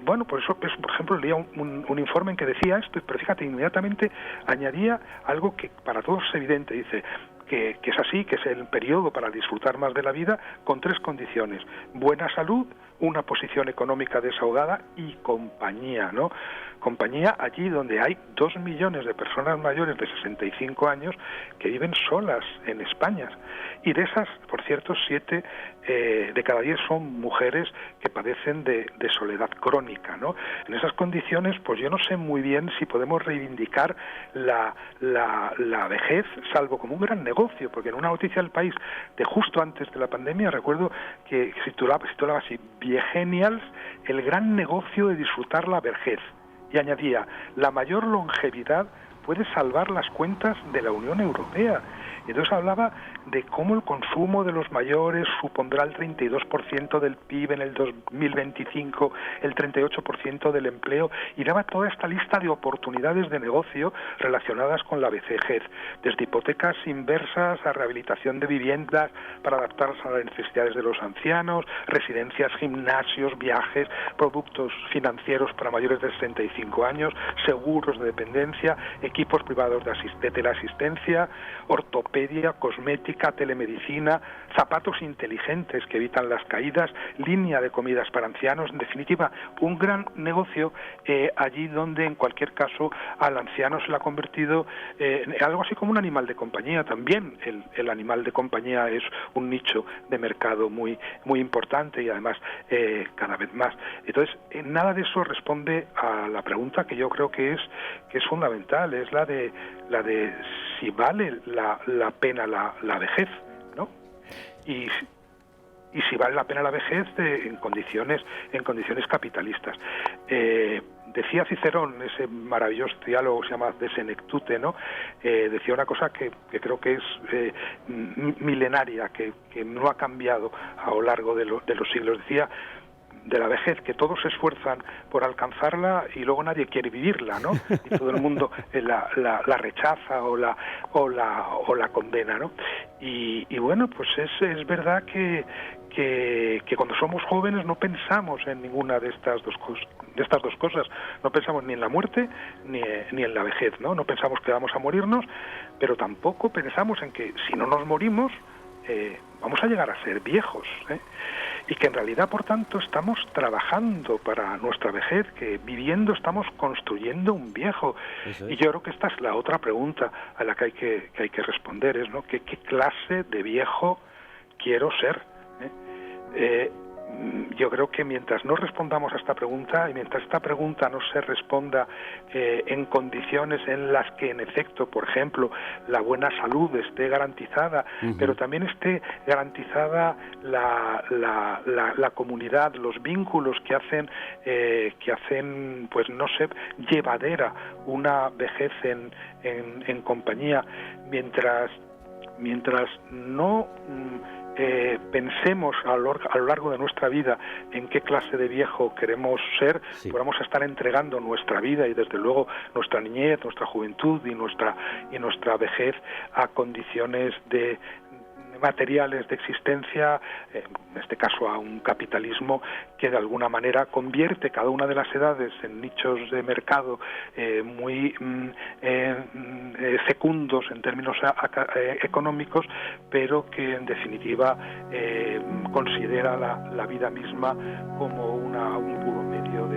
Bueno, por eso, por ejemplo, leía un informe en que decía esto, pero fíjate, inmediatamente añadía algo que para todos es evidente, dice que es así, que es el periodo para disfrutar más de la vida, con 3 condiciones: buena salud, una posición económica desahogada y compañía, ¿no? Compañía allí donde hay 2 millones de personas mayores de 65 años que viven solas en España. Y de esas, por cierto, 7 de cada 10 son mujeres que padecen de soledad crónica, ¿no? En esas condiciones, pues yo no sé muy bien si podemos reivindicar la vejez, salvo como un gran negocio, porque en una noticia del País de justo antes de la pandemia recuerdo que se titulaba así: Viegenials, el gran negocio de disfrutar la vejez. Y añadía, la mayor longevidad puede salvar las cuentas de la Unión Europea. Y entonces hablaba de cómo el consumo de los mayores supondrá el 32% del PIB en el 2025, el 38% del empleo, y daba toda esta lista de oportunidades de negocio relacionadas con la vejez, desde hipotecas inversas a rehabilitación de viviendas para adaptarse a las necesidades de los ancianos, residencias, gimnasios, viajes, productos financieros para mayores de 65 años, seguros de dependencia, equipos privados de la asistencia, ortopedia, cosmética, telemedicina, zapatos inteligentes que evitan las caídas, línea de comidas para ancianos, en definitiva, un gran negocio allí donde en cualquier caso al anciano se le ha convertido en algo así como un animal de compañía. También el animal de compañía es un nicho de mercado muy, muy importante y además cada vez más. Entonces, nada de eso responde a la pregunta que yo creo que es fundamental, es la de si vale la pena la vejez, ¿no? Y si vale la pena la vejez en condiciones capitalistas. Decía Cicerón, ese maravilloso diálogo que se llama De Senectute, ¿no? Decía una cosa que creo que es milenaria, que no ha cambiado a lo largo de los siglos. Decía de la vejez, que todos se esfuerzan por alcanzarla y luego nadie quiere vivirla, ¿no? Y todo el mundo la rechaza o la condena, ¿no? Y bueno, pues es verdad que cuando somos jóvenes no pensamos en ninguna de estas dos cosas. No pensamos ni en la muerte ni en la vejez, ¿no? No pensamos que vamos a morirnos, pero tampoco pensamos en que si no nos morimos vamos a llegar a ser viejos, y que en realidad, por tanto, estamos trabajando para nuestra vejez, que viviendo estamos construyendo un viejo. Y yo creo que esta es la otra pregunta a la que hay que responder, ¿no? ¿Qué clase de viejo quiero ser? yo creo que mientras no respondamos a esta pregunta y mientras esta pregunta no se responda en condiciones en las que, en efecto, por ejemplo, la buena salud esté garantizada, pero también esté garantizada la comunidad, los vínculos que hacen, pues no sé, llevadera una vejez en compañía, mientras no pensemos a lo largo de nuestra vida en qué clase de viejo queremos ser, pues vamos a estar entregando nuestra vida y desde luego nuestra niñez, nuestra juventud y nuestra vejez a condiciones materiales de existencia, en este caso a un capitalismo que de alguna manera convierte cada una de las edades en nichos de mercado muy fecundos en términos económicos, pero que en definitiva considera la vida misma como un puro medio